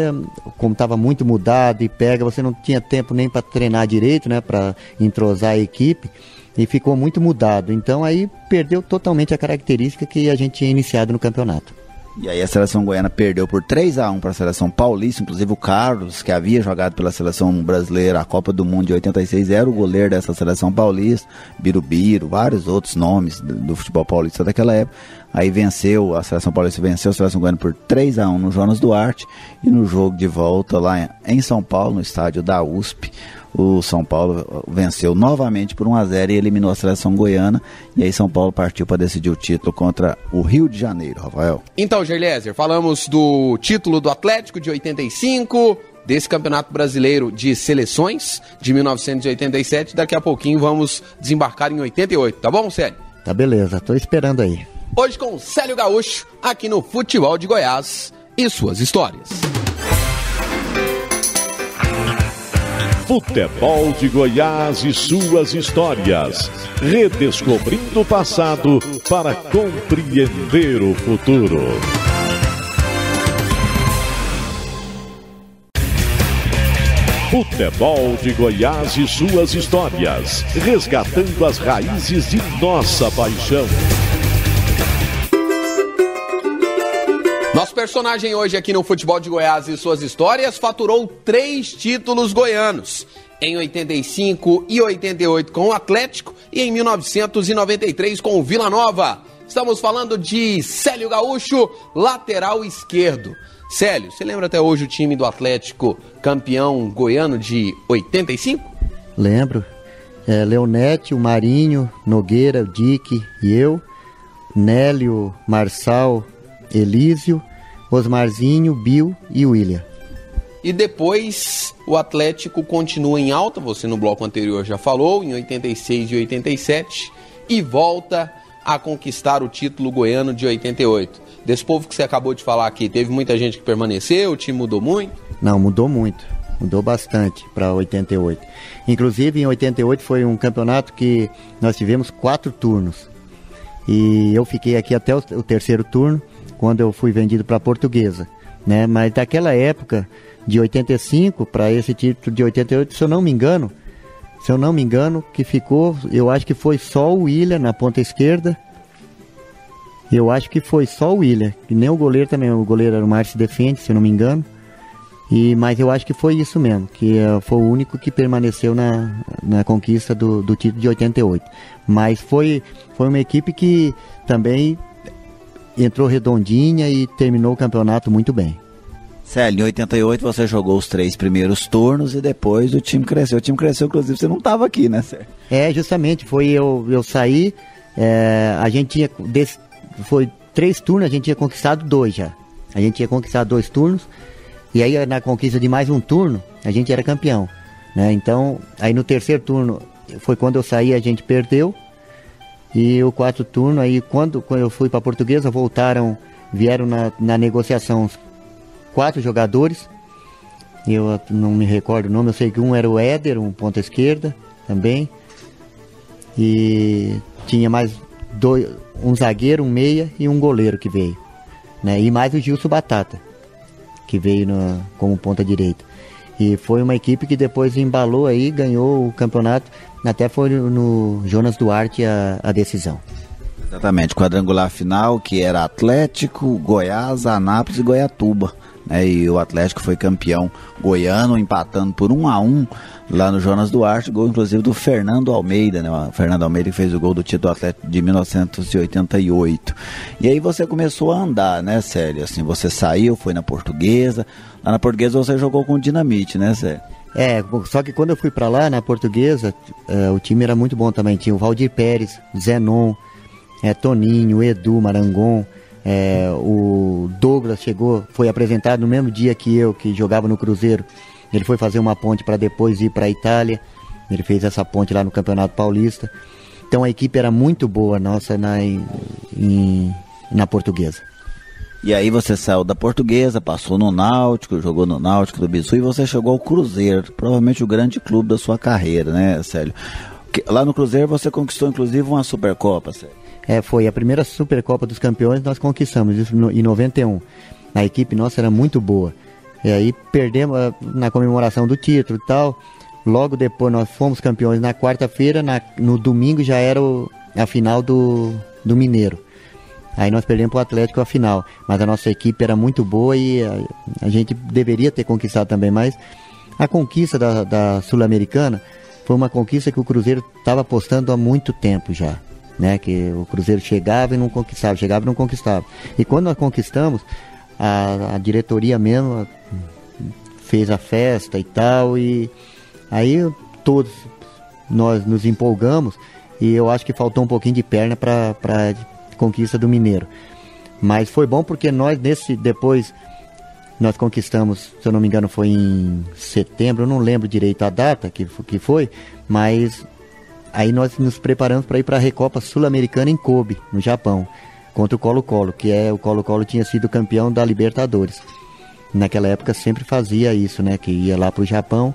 como estava muito mudado e você não tinha tempo nem para treinar direito, né, para entrosar a equipe, e ficou muito mudado. Então aí perdeu totalmente a característica que a gente tinha iniciado no campeonato. E aí a seleção goiana perdeu por 3-1 para a seleção paulista. Inclusive o Carlos, que havia jogado pela seleção brasileira a Copa do Mundo de 86, era o goleiro dessa seleção paulista. Birubiru, vários outros nomes do futebol paulista daquela época. Aí a seleção paulista venceu a seleção goiana por 3-1 no Jonas Duarte. E no jogo de volta lá em São Paulo, no estádio da USP, o São Paulo venceu novamente por 1-0 e eliminou a seleção goiana. E aí São Paulo partiu para decidir o título contra o Rio de Janeiro, Rafael. Então, Gerlézer, falamos do título do Atlético de 85, desse Campeonato Brasileiro de Seleções de 1987. Daqui a pouquinho vamos desembarcar em 88, tá bom, Célio? Tá beleza, tô esperando aí. Hoje com Célio Gaúcho, aqui no Futebol de Goiás e suas histórias. Futebol de Goiás e suas histórias. Redescobrindo o passado para compreender o futuro. Futebol de Goiás e suas histórias. Resgatando as raízes de nossa paixão. Nosso personagem hoje aqui no Futebol de Goiás e suas histórias faturou 3 títulos goianos. Em 85 e 88 com o Atlético e em 1993 com o Vila Nova. Estamos falando de Célio Gaúcho, lateral esquerdo. Célio, você lembra até hoje o time do Atlético campeão goiano de 85? Lembro. Leonete, o Marinho, Nogueira, o Dick e eu. Nélio, Marçal, Elísio, Osmarzinho, Bill e William. E depois o Atlético continua em alta, você no bloco anterior já falou, em 86 e 87, e volta a conquistar o título goiano de 88. Desse povo que você acabou de falar aqui, teve muita gente que permaneceu, o time mudou muito? Não, mudou muito, mudou bastante para 88. Inclusive em 88 foi um campeonato que nós tivemos 4 turnos. E eu fiquei aqui até o terceiro turno, quando eu fui vendido para a Portuguesa, né? Mas daquela época, de 85 para esse título de 88, se eu não me engano, que ficou, eu acho que foi só o William na ponta esquerda. Eu acho que foi só o William, e nem o goleiro também, o goleiro era o Márcio Defende, se eu não me engano. Mas eu acho que foi isso mesmo, que foi o único que permaneceu na conquista do título de 88. Mas foi uma equipe que também entrou redondinha e terminou o campeonato muito bem. Célio, em 88 você jogou os 3 primeiros turnos e depois o time cresceu. O time cresceu, inclusive você não estava aqui, né, Célio? Justamente, eu saí, a gente tinha, foi 3 turnos, a gente tinha conquistado 2 já. A gente tinha conquistado 2 turnos, e aí na conquista de mais um turno, a gente era campeão, né? Então, aí no terceiro turno, foi quando eu saí, a gente perdeu, e o 4º turno, aí quando eu fui para a Portuguesa, vieram na negociação 4 jogadores, eu não me recordo o nome, eu sei que um era o Éder, um ponta esquerda também, e tinha mais 2, um zagueiro, um meia e um goleiro que veio, né? E mais o Gilson Batata, que veio como ponta direita. E foi uma equipe que depois embalou aí, ganhou o campeonato, até foi no Jonas Duarte a decisão. Exatamente, quadrangular final, que era Atlético, Goiás, Anápolis e Goiatuba, né? E o Atlético foi campeão goiano, empatando por 1-1 lá no Jonas Duarte, gol inclusive do Fernando Almeida, né? O Fernando Almeida que fez o gol do título Atlético de 1988. E aí você começou a andar, né, Célio? Assim, você saiu, foi na Portuguesa. Lá na Portuguesa você jogou com o Dinamite, né, Célio? Só que quando eu fui pra lá, na Portuguesa, o time era muito bom também. Tinha o Valdir Pérez, Zenon, Toninho, Edu, Marangon, o Douglas foi apresentado no mesmo dia que jogava no Cruzeiro. Ele foi fazer uma ponte para depois ir para a Itália. Ele fez essa ponte lá no Campeonato Paulista. Então a equipe era muito boa nossa na Portuguesa. E aí você saiu da Portuguesa, passou no Náutico, jogou no Náutico do Bisu e você chegou ao Cruzeiro, provavelmente o grande clube da sua carreira, né, Célio? Lá no Cruzeiro você conquistou inclusive uma Supercopa, Célio. Foi a primeira Supercopa dos Campeões, nós conquistamos isso em 91. A equipe nossa era muito boa. E aí perdemos na comemoração do título e tal. Logo depois nós fomos campeões na quarta-feira, no domingo já era a final do Mineiro. Aí nós perdemos para o Atlético a final. Mas a nossa equipe era muito boa e a gente deveria ter conquistado também. Mas a conquista da Sul-Americana foi uma conquista que o Cruzeiro estava apostando há muito tempo já, né? Que o Cruzeiro chegava e não conquistava. E quando nós conquistamos, a diretoria mesmo fez a festa e tal, e aí todos nós nos empolgamos, e eu acho que faltou um pouquinho de perna para conquista do Mineiro. Mas foi bom porque depois nós conquistamos, se eu não me engano foi em setembro, eu não lembro direito a data que foi, mas aí nós nos preparamos para ir para a Recopa Sul-Americana em Kobe, no Japão, contra o Colo-Colo, o Colo-Colo tinha sido campeão da Libertadores. Naquela época sempre fazia isso, né? Que ia lá pro Japão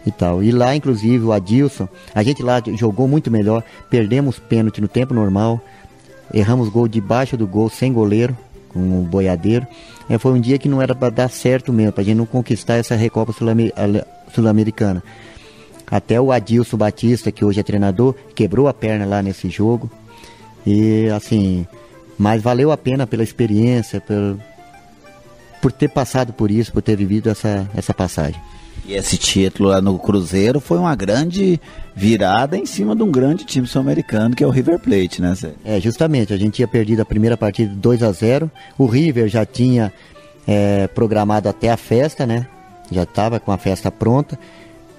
e tal. E lá, inclusive, o Adilson, a gente lá jogou muito melhor, perdemos pênalti no tempo normal, erramos gol debaixo do gol, sem goleiro, com o boiadeiro. Foi um dia que não era para dar certo mesmo, pra gente não conquistar essa Recopa Sul-Americana. Até o Adilson Batista, que hoje é treinador, quebrou a perna lá nesse jogo. E assim, mas valeu a pena pela experiência, por ter passado por isso, por ter vivido essa passagem. E esse título lá no Cruzeiro foi uma grande virada em cima de um grande time sul-americano, que é o River Plate, né, Zé? Justamente, a gente tinha perdido a primeira partida 2-0, o River já tinha programado até a festa, né? Já estava com a festa pronta,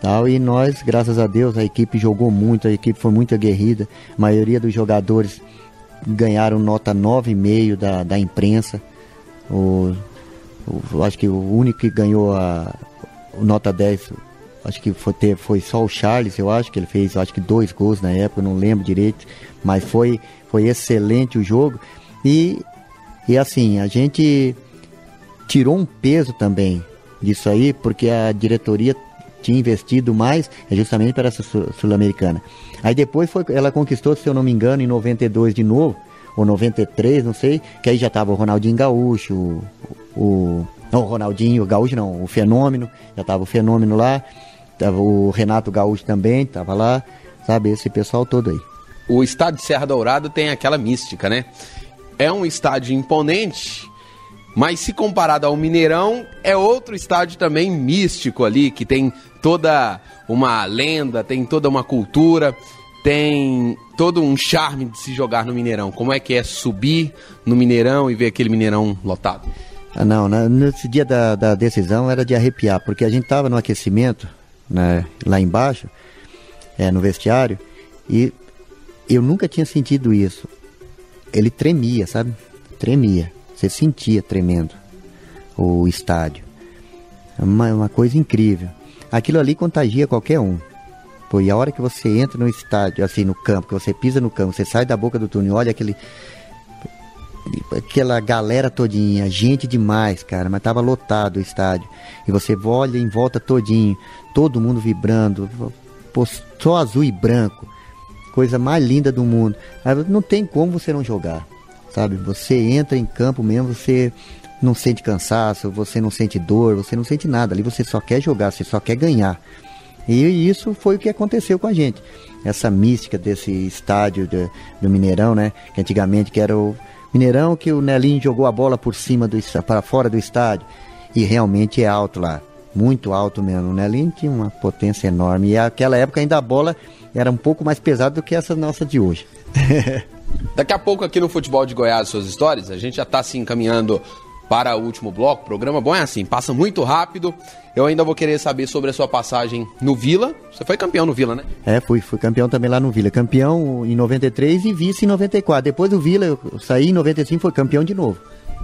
tal, e nós, graças a Deus, a equipe jogou muito, a equipe foi muito aguerrida, a maioria dos jogadores ganharam nota 9,5 da imprensa, Acho que o único que ganhou o nota 10, acho que foi só o Charles, eu acho que ele fez, acho que 2 gols na época, não lembro direito, mas foi excelente o jogo. E assim, a gente tirou um peso também disso aí, porque a diretoria tinha investido mais justamente para essa Sul-Americana. Aí depois ela conquistou, se eu não me engano, em 92 de novo, ou 93, não sei, que aí já estava o Ronaldinho Gaúcho, o Ronaldinho Gaúcho não, o Fenômeno, já estava o Fenômeno lá, tava o Renato Gaúcho também, estava lá, sabe, esse pessoal todo aí. O estádio de Serra Dourada tem aquela mística, né? É um estádio imponente, mas se comparado ao Mineirão, é outro estádio também místico ali, que tem toda uma lenda, tem toda uma cultura, tem todo um charme de se jogar no Mineirão. Como é que é subir no Mineirão e ver aquele Mineirão lotado? Não, nesse dia da decisão era de arrepiar, porque a gente estava no aquecimento, né, lá embaixo, no vestiário, e eu nunca tinha sentido isso. Ele tremia, sabe? Tremia. Você sentia tremendo o estádio. Uma coisa incrível. Aquilo ali contagia qualquer um. Pô, e a hora que você entra no estádio, assim, no campo, que você pisa no campo, você sai da boca do túnel, olha aquela galera todinha, gente demais, cara, mas tava lotado o estádio. E você olha em volta todinho, todo mundo vibrando, pô, só azul e branco. Coisa mais linda do mundo. Não tem como você não jogar, sabe? Você entra em campo mesmo, você não sente cansaço, você não sente dor, você não sente nada. Ali você só quer jogar, você só quer ganhar. E isso foi o que aconteceu com a gente. Essa mística desse estádio do Mineirão, né? Que antigamente que era o Mineirão, que o Nelinho jogou a bola por cima para fora do estádio. E realmente é alto lá. Muito alto mesmo. O Nelinho tinha uma potência enorme. E naquela época ainda a bola era um pouco mais pesada do que essa nossa de hoje. Daqui a pouco aqui no Futebol de Goiás, suas histórias, a gente já está se encaminhando para o último bloco. O programa bom é assim, passa muito rápido. Eu ainda vou querer saber sobre a sua passagem no Vila. Você foi campeão no Vila, né? Fui campeão também lá no Vila. Campeão em 93 e vice em 94. Depois do Vila, eu saí em 95 e fui campeão de novo.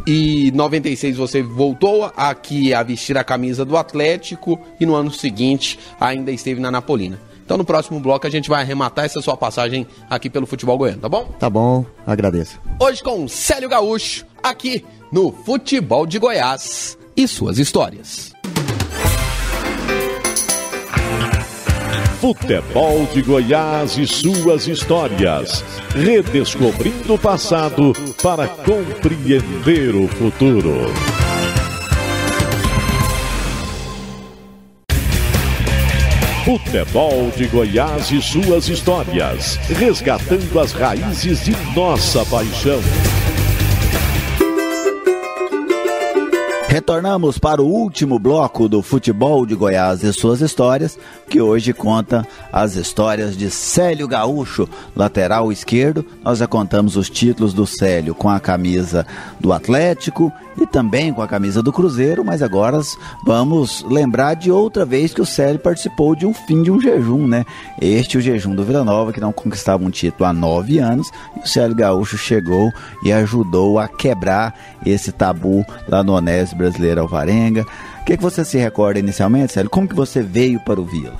E em 96 você voltou aqui a vestir a camisa do Atlético e no ano seguinte ainda esteve na Napolina. Então no próximo bloco a gente vai arrematar essa sua passagem aqui pelo Futebol Goiano, tá bom? Tá bom, agradeço. Hoje com o Célio Gaúcho, aqui no Futebol de Goiás e suas histórias. Futebol de Goiás e suas histórias. Redescobrindo o passado para compreender o futuro. Futebol de Goiás e suas histórias. Resgatando as raízes de nossa paixão. Retornamos para o último bloco do Futebol de Goiás e suas histórias, que hoje conta as histórias de Célio Gaúcho, lateral esquerdo. Nós já contamos os títulos do Célio com a camisa do Atlético e também com a camisa do Cruzeiro, mas agora vamos lembrar de outra vez que o Célio participou de um fim de um jejum, né? O jejum do Vila Nova, que não conquistava um título há 9 anos, e o Célio Gaúcho chegou e ajudou a quebrar esse tabu lá no Onésio Brasileiro Alvarenga. O que você se recorda inicialmente, Célio? Como que você veio para o Vila?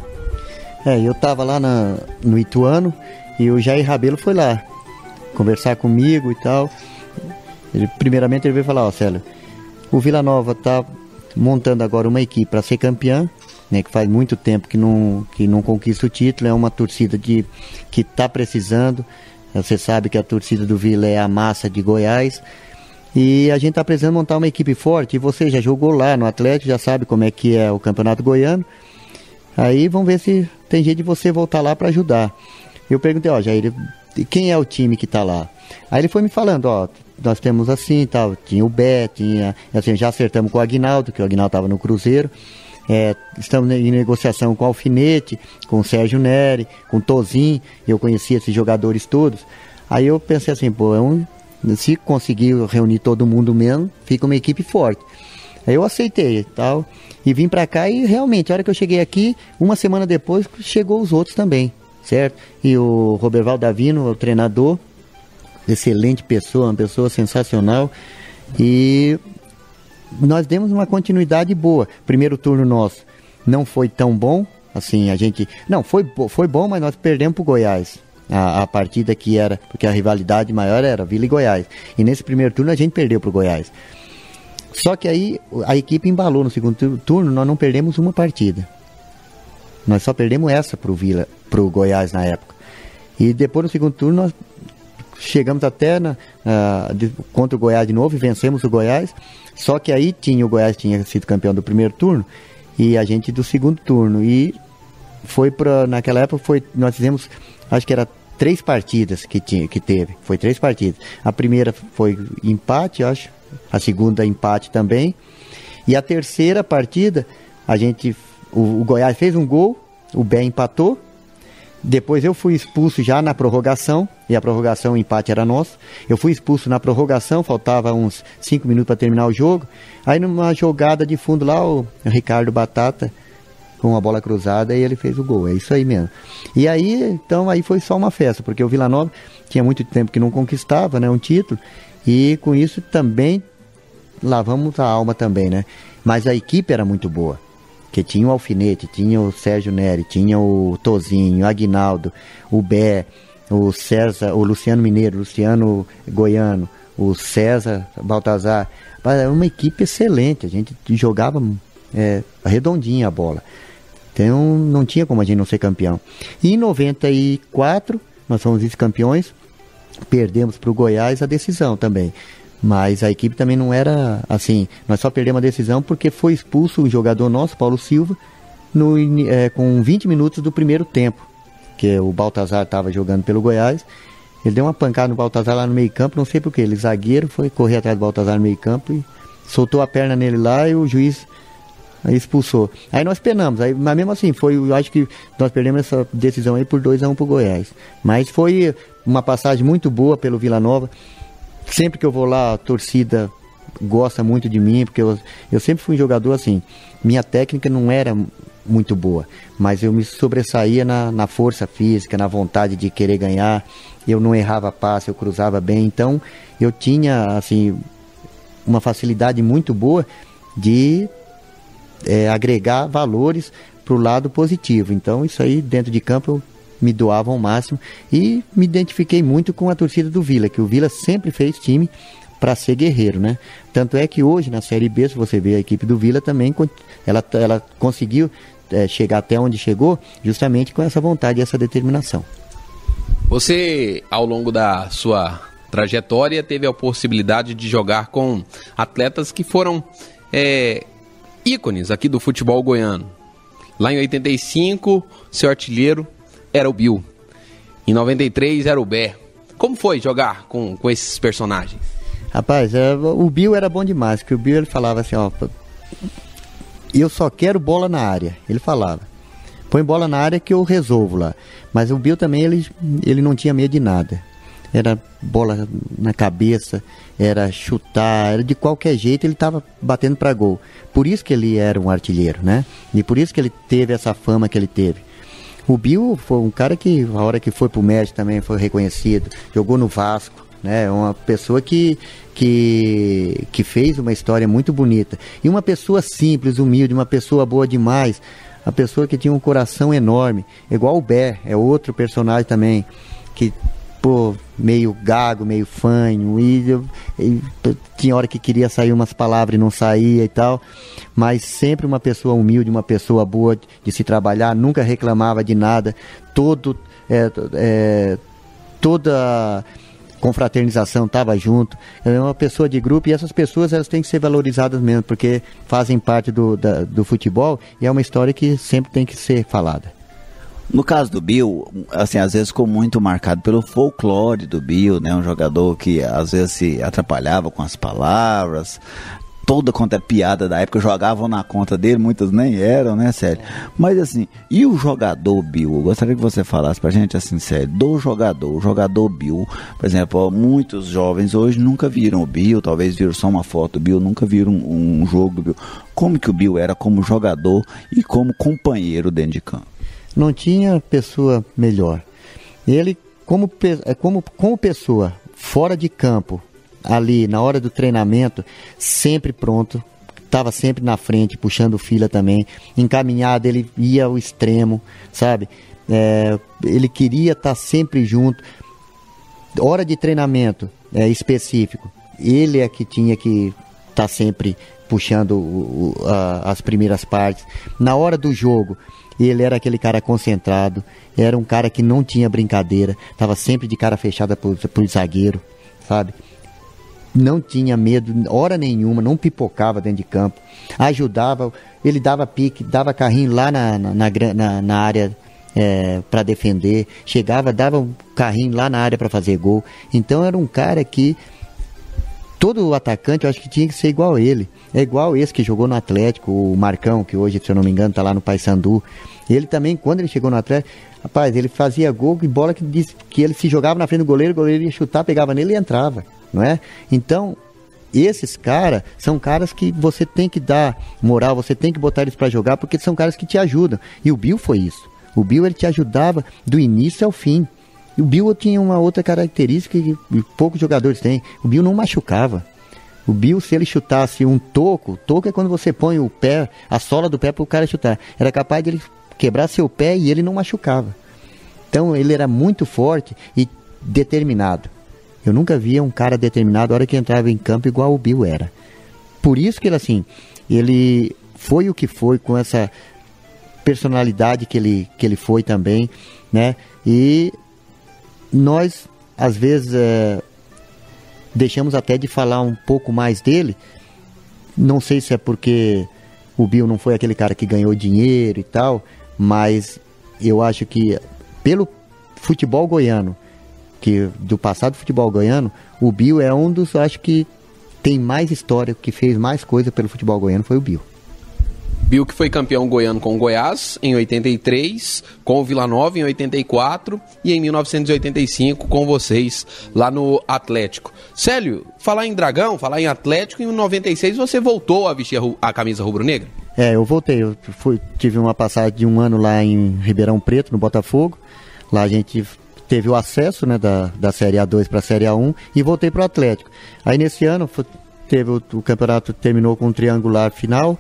Eu estava lá no Ituano e o Jair Rabelo foi lá conversar comigo e tal. Primeiramente ele veio falar, Célio, o Vila Nova está montando agora uma equipe para ser campeã, né, que faz muito tempo que não conquista o título, é uma torcida que está precisando. Você sabe que a torcida do Vila é a massa de Goiás. E a gente está precisando montar uma equipe forte. E você já jogou lá no Atlético, já sabe como é que é o Campeonato Goiano. Aí vamos ver se tem jeito de você voltar lá para ajudar. Eu perguntei, Jair, quem é o time que está lá? Aí ele foi me falando, nós temos assim, tal, tinha o Bé, assim, já acertamos com o Aguinaldo, que o Aguinaldo estava no Cruzeiro. Estamos em negociação com o Alfinete, com o Sérgio Neri, com o Tozinho. Eu conhecia esses jogadores todos. Aí eu pensei assim, se conseguir reunir todo mundo mesmo, fica uma equipe forte. Aí eu aceitei tal, e vim pra cá e realmente, a hora que eu cheguei aqui, uma semana depois, chegou os outros também, certo? E o Roberval Davino, o treinador, excelente pessoa, uma pessoa sensacional, e nós demos uma continuidade boa. Primeiro turno nosso não foi tão bom, assim, a gente... Não, foi bom, mas nós perdemos pro Goiás. A partida que era, porque a rivalidade maior era Vila e Goiás. E nesse primeiro turno a gente perdeu pro Goiás. Só que aí a equipe embalou no segundo turno, nós não perdemos uma partida. Nós só perdemos essa pro Goiás na época. E depois no segundo turno nós chegamos até contra o Goiás de novo e vencemos o Goiás. Só que aí o Goiás tinha sido campeão do primeiro turno e a gente do segundo turno. E naquela época nós fizemos, acho que era 3 partidas que teve. Foi 3 partidas. A primeira foi empate, acho. A segunda empate também. E a terceira partida, o Goiás fez um gol, o Bé empatou. Depois eu fui expulso já na prorrogação, e a prorrogação, o empate era nosso. Eu fui expulso na prorrogação, faltava uns 5 minutos para terminar o jogo. Aí numa jogada de fundo lá, o Ricardo Batata, com a bola cruzada, e ele fez o gol. É isso aí mesmo. E aí, então, aí foi só uma festa, porque o Vila Nova tinha muito tempo que não conquistava, né, um título, e com isso também lavamos a alma também, né? Mas a equipe era muito boa. Que tinha o Alfinete, tinha o Sérgio Neri, tinha o Tozinho, o Aguinaldo, o Bé, o César, o Luciano Mineiro, o Luciano Goiano, o César Baltazar. Era uma equipe excelente, a gente jogava redondinha a bola. Então não tinha como a gente não ser campeão. E em 94, nós fomos vice-campeões, perdemos para o Goiás a decisão também. Mas a equipe também não era assim, nós só perdemos a decisão porque foi expulso um jogador nosso, Paulo Silva, com 20 minutos do primeiro tempo, que o Baltazar estava jogando pelo Goiás. Ele deu uma pancada no Baltazar lá no meio campo, não sei porquê, ele zagueiro, foi correr atrás do Baltazar no meio campo e soltou a perna nele lá e o juiz expulsou. Aí nós penamos, mas mesmo assim, eu acho que nós perdemos essa decisão aí por 2-1 pro Goiás. Mas foi uma passagem muito boa pelo Vila Nova. Sempre que eu vou lá, a torcida gosta muito de mim, porque eu sempre fui um jogador assim, minha técnica não era muito boa, mas eu me sobressaía na força física, na vontade de querer ganhar, eu não errava passe, eu cruzava bem, então eu tinha assim uma facilidade muito boa de agregar valores para o lado positivo. Então isso aí dentro de campo eu me doava ao máximo e me identifiquei muito com a torcida do Vila, que o Vila sempre fez time para ser guerreiro, né? Tanto é que hoje na Série B, se você vê a equipe do Vila também, ela conseguiu chegar até onde chegou justamente com essa vontade e essa determinação. Você, ao longo da sua trajetória, teve a possibilidade de jogar com atletas que foram ícones aqui do futebol goiano. Lá em 85, seu artilheiro era o Bill. Em 93 era o Bé. Como foi jogar com esses personagens? Rapaz, o Bill era bom demais, porque o Bill ele falava assim, ó, eu só quero bola na área. Ele falava, põe bola na área que eu resolvo lá. Mas o Bill também, ele não tinha medo de nada. Era bola na cabeça, era chutar, era de qualquer jeito ele estava batendo para gol. Por isso que ele era um artilheiro, né? E por isso que ele teve essa fama que ele teve. O Bill foi um cara que, a hora que foi pro México também foi reconhecido, jogou no Vasco, né? Uma pessoa que fez uma história muito bonita. E uma pessoa simples, humilde, uma pessoa boa demais, uma pessoa que tinha um coração enorme, igual o Bé, é outro personagem também, que, meio gago, meio fanho, e tinha hora que queria sair umas palavras e não saía e tal, mas sempre uma pessoa humilde, uma pessoa boa de se trabalhar, nunca reclamava de nada, toda confraternização estava junto, é uma pessoa de grupo, e essas pessoas elas têm que ser valorizadas mesmo, porque fazem parte do futebol, e é uma história que sempre tem que ser falada. No caso do Bill, assim, às vezes ficou muito marcado pelo folclore do Bill, né? Um jogador que às vezes se atrapalhava com as palavras, toda quanto é piada da época jogavam na conta dele, muitas nem eram, né, Célio? Mas assim, e o jogador Bill? Eu gostaria que você falasse pra gente assim, Célio, o jogador Bill. Por exemplo, muitos jovens hoje nunca viram o Bill, talvez viram só uma foto do Bill, nunca viram um jogo do Bill. Como que o Bill era como jogador e como companheiro dentro de campo? Não tinha pessoa melhor. Ele, como pessoa, fora de campo, ali na hora do treinamento, sempre pronto estava sempre na frente, puxando fila também, encaminhado, ele ia ao extremo, sabe? Ele queria estar sempre junto. Hora de treinamento específico, ele é que tinha que estar sempre puxando as primeiras partes. Na hora do jogo, ele era aquele cara concentrado, era um cara que não tinha brincadeira, estava sempre de cara fechada pro zagueiro, sabe? Não tinha medo, hora nenhuma, não pipocava dentro de campo, ajudava, ele dava pique, dava carrinho lá na área para defender, chegava, dava um carrinho lá na área para fazer gol. Então era um cara que todo atacante eu acho que tinha que ser igual a ele. É igual esse que jogou no Atlético, o Marcão, que hoje, se eu não me engano, está lá no Paysandu. Ele também, quando ele chegou no Atlético, rapaz, ele fazia gol e bola que ele se jogava na frente do goleiro, o goleiro ia chutar, pegava nele e entrava, não é? Então, esses caras são caras que você tem que dar moral, você tem que botar eles para jogar, porque são caras que te ajudam. E o Bill foi isso. O Bill, ele te ajudava do início ao fim. E o Bill tinha uma outra característica que poucos jogadores têm. O Bill não machucava. O Bill, se ele chutasse um toco é quando você põe o pé, a sola do pé para o cara chutar. Era capaz de ele quebrar seu pé e ele não machucava. Então ele era muito forte e determinado. Eu nunca via um cara determinado na hora que entrava em campo igual o Bill era. Por isso que ele, assim, ele foi o que foi, com essa personalidade que ele foi também, né? E nós, às vezes, deixamos até de falar um pouco mais dele. Não sei se é porque o Bill não foi aquele cara que ganhou dinheiro e tal, mas eu acho que pelo futebol goiano, que do passado do futebol goiano, o Bill é um dos, acho que tem mais história, que fez mais coisa pelo futebol goiano, foi o Bill. Bill, que foi campeão goiano com o Goiás em 83, com o Vila Nova em 84 e em 1985 com vocês lá no Atlético. Célio, falar em Dragão, falar em Atlético, em 96 você voltou a vestir a camisa rubro-negra? Eu voltei, tive uma passagem de um ano lá em Ribeirão Preto, no Botafogo. Lá a gente teve o acesso, né, da Série A2 para a Série A1 e voltei para o Atlético. Aí nesse ano teve o campeonato, terminou com um triangular final.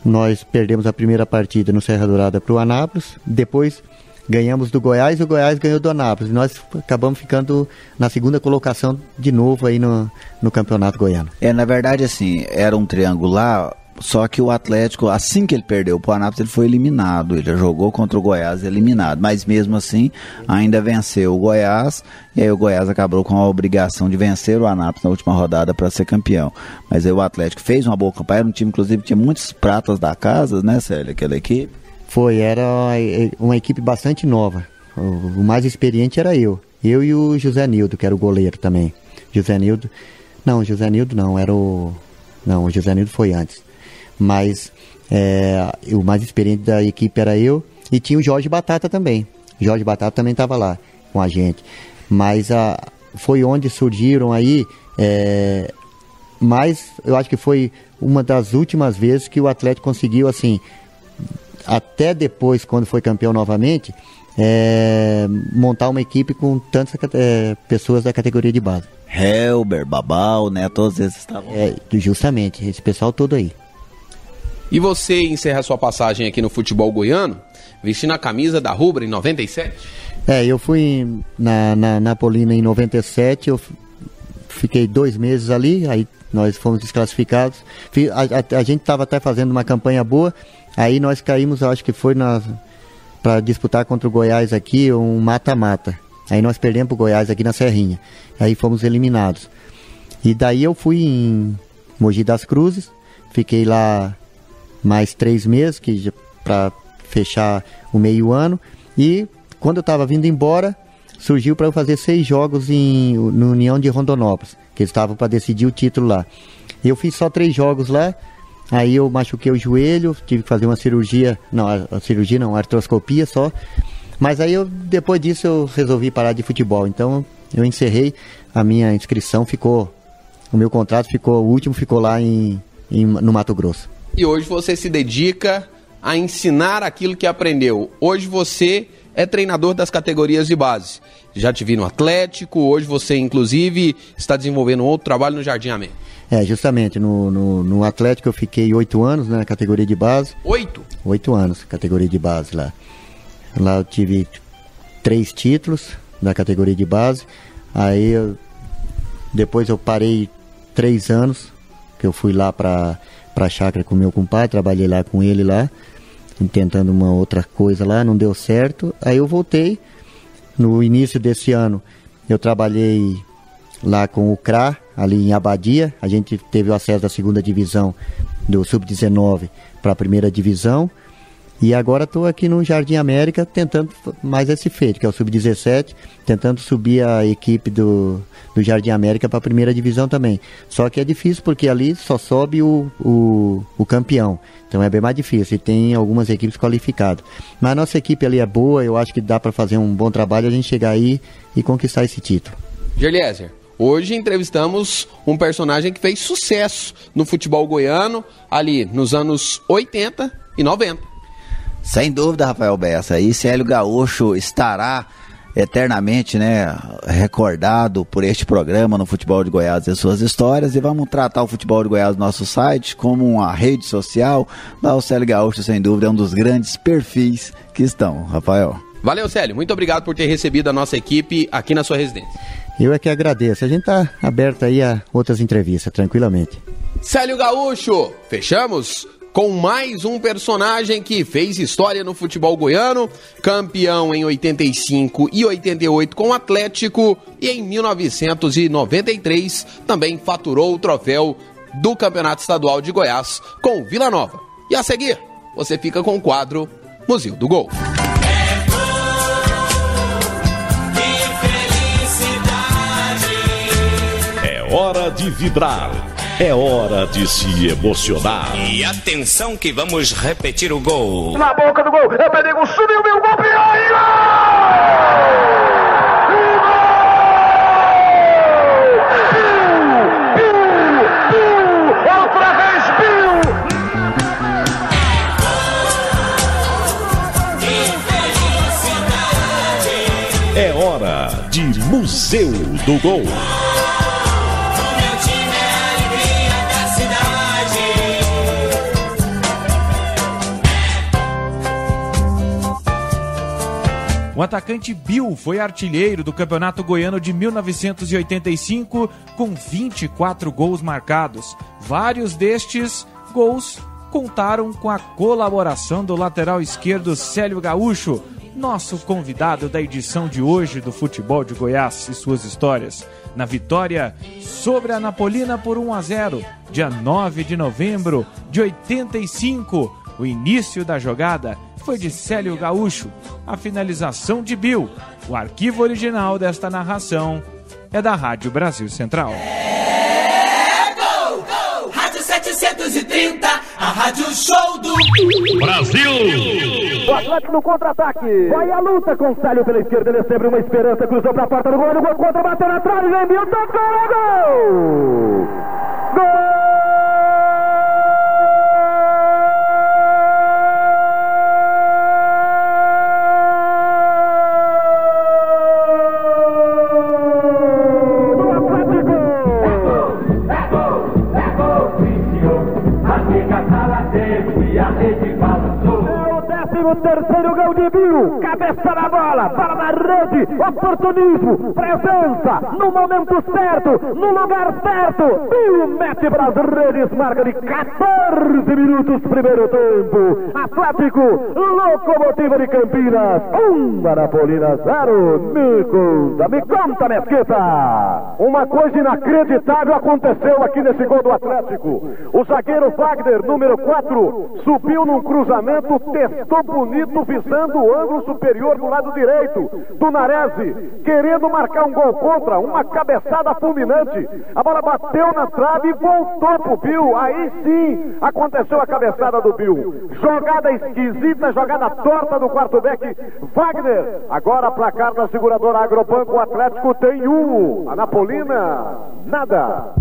Nós perdemos a primeira partida no Serra Dourada para o Anápolis, depois ganhamos do Goiás e o Goiás ganhou do Anápolis. Nós acabamos ficando na segunda colocação de novo aí no campeonato goiano. Na verdade, assim, era um triangular, só que o Atlético, assim que ele perdeu para o Anápolis, ele foi eliminado. Ele jogou contra o Goiás eliminado, mas mesmo assim ainda venceu o Goiás, e aí o Goiás acabou com a obrigação de vencer o Anápolis na última rodada para ser campeão. Mas aí o Atlético fez uma boa campanha, era um time, inclusive, tinha muitos pratas da casa, né, Célio, aquela equipe? Era uma equipe bastante nova. O mais experiente era eu e o José Nildo, que era o goleiro também. O José Nildo foi antes. Mas o mais experiente da equipe era eu, e tinha o Jorge Batata também. O Jorge Batata também estava lá com a gente. Mas foi onde surgiram aí, mas eu acho que foi uma das últimas vezes que o Atlético conseguiu, assim, até depois, quando foi campeão novamente, montar uma equipe com tantas pessoas da categoria de base. Helber, Babal, né? Todos esses estavam. Justamente, esse pessoal todo aí. E você encerra sua passagem aqui no futebol goiano, vestindo a camisa da Rubra em 97? Eu fui na Polina em 97, eu fiquei 2 meses ali, aí nós fomos desclassificados. A gente estava até fazendo uma campanha boa, aí nós caímos, eu acho que foi para disputar contra o Goiás aqui, um mata-mata. Aí nós perdemos para o Goiás aqui na Serrinha, aí fomos eliminados. E daí eu fui em Mogi das Cruzes, fiquei lá mais 3 meses, para fechar o meio ano, e quando eu estava vindo embora, surgiu para eu fazer 6 jogos no União de Rondonópolis, que eles estavam para decidir o título lá. Eu fiz só 3 jogos lá, aí eu machuquei o joelho, tive que fazer uma cirurgia, uma artroscopia só, mas aí depois disso eu resolvi parar de futebol, então eu encerrei, a minha inscrição o meu contrato o último ficou lá no Mato Grosso. E hoje você se dedica a ensinar aquilo que aprendeu. Hoje você é treinador das categorias de base. Já te vi no Atlético, hoje você inclusive está desenvolvendo outro trabalho no Jardim América. Justamente, no Atlético eu fiquei 8 anos, né, na categoria de base. 8? 8 anos, categoria de base lá. Lá eu tive 3 títulos da categoria de base. Depois eu parei 3 anos, que eu fui lá pra chácara com meu compadre, trabalhei lá com ele lá, tentando uma outra coisa lá, não deu certo. Aí eu voltei, no início desse ano, eu trabalhei lá com o CRA, ali em Abadia. A gente teve o acesso da segunda divisão do Sub-19 para a primeira divisão. E agora estou aqui no Jardim América tentando mais esse feito, que é o Sub-17, tentando subir a equipe do Jardim América para a primeira divisão também. Só que é difícil porque ali só sobe o campeão, então é bem mais difícil e tem algumas equipes qualificadas. Mas a nossa equipe ali é boa, eu acho que dá para fazer um bom trabalho, a gente chegar aí e conquistar esse título. Gerliezer, hoje entrevistamos um personagem que fez sucesso no futebol goiano ali nos anos 80 e 90. Sem dúvida, Rafael Bessa. E Célio Gaúcho estará eternamente, né, recordado por este programa no Futebol de Goiás e suas histórias. E vamos tratar o Futebol de Goiás no nosso site como uma rede social. Lá o Célio Gaúcho, sem dúvida, é um dos grandes perfis que estão, Rafael. Valeu, Célio. Muito obrigado por ter recebido a nossa equipe aqui na sua residência. Eu é que agradeço. A gente está aberto aí a outras entrevistas, tranquilamente. Célio Gaúcho, fechamos com mais um personagem que fez história no futebol goiano, campeão em 85 e 88 com o Atlético e em 1993 também faturou o troféu do Campeonato Estadual de Goiás com o Vila Nova. E a seguir, você fica com o quadro Museu do Gol. É hora de vibrar. É hora de se emocionar. E atenção que vamos repetir o gol. Na boca do gol, é Perigo, subiu, meu gol, gol! Outra vez, É hora de Museu do Gol. O atacante Bill foi artilheiro do Campeonato Goiano de 1985 com 24 gols marcados. Vários destes gols contaram com a colaboração do lateral esquerdo Célio Gaúcho, nosso convidado da edição de hoje do Futebol de Goiás e suas histórias. Na vitória sobre a Anapolina por 1-0, dia 9 de novembro de 85, o início da jogada foi de Célio Gaúcho, a finalização de Bill. O arquivo original desta narração é da Rádio Brasil Central. Gol, gol! Rádio 730, a Rádio Show do Brasil! O Atlético no contra-ataque. Vai a luta com o Célio pela esquerda. Ele é sempre uma esperança. Cruzou pra porta do gol. No gol contra, bateu na trave. Vem Bill, tocou, gol! Gol! O terceiro gol de Bill, cabeça na bola, bola na rede, oportunismo, presença, no momento certo, no lugar certo. Bill mete para as redes, marca de 14 minutos, primeiro tempo. Atlético, Locomotiva de Campinas, 1, Anapolina 0. Me conta, Mesquita. Uma coisa inacreditável aconteceu aqui nesse gol do Atlético. O zagueiro Wagner, número 4, subiu num cruzamento, testou bonito, visando o ângulo superior do lado direito do Narese, querendo marcar um gol contra, uma cabeçada fulminante. A bola bateu na trave e voltou pro Bill. Aí sim aconteceu a cabeçada do Bill. Jogada esquisita, jogada torta do quarto back Wagner. Agora placar da seguradora Agrobanco. O Atlético tem 1, Anapolina nada.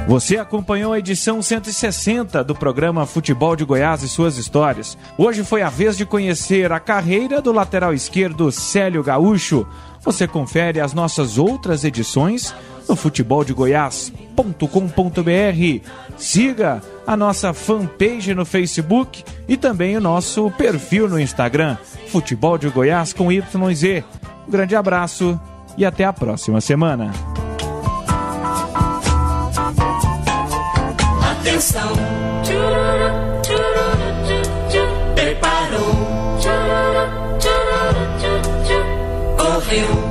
Você acompanhou a edição 160 do programa Futebol de Goiás e Suas Histórias. Hoje foi a vez de conhecer a carreira do lateral esquerdo Célio Gaúcho. Você confere as nossas outras edições no futeboldegoiás.com.br. Siga a nossa fanpage no Facebook e também o nosso perfil no Instagram, Futebol de Goiás com YZ. Um grande abraço e até a próxima semana. Atenção, preparou, correu.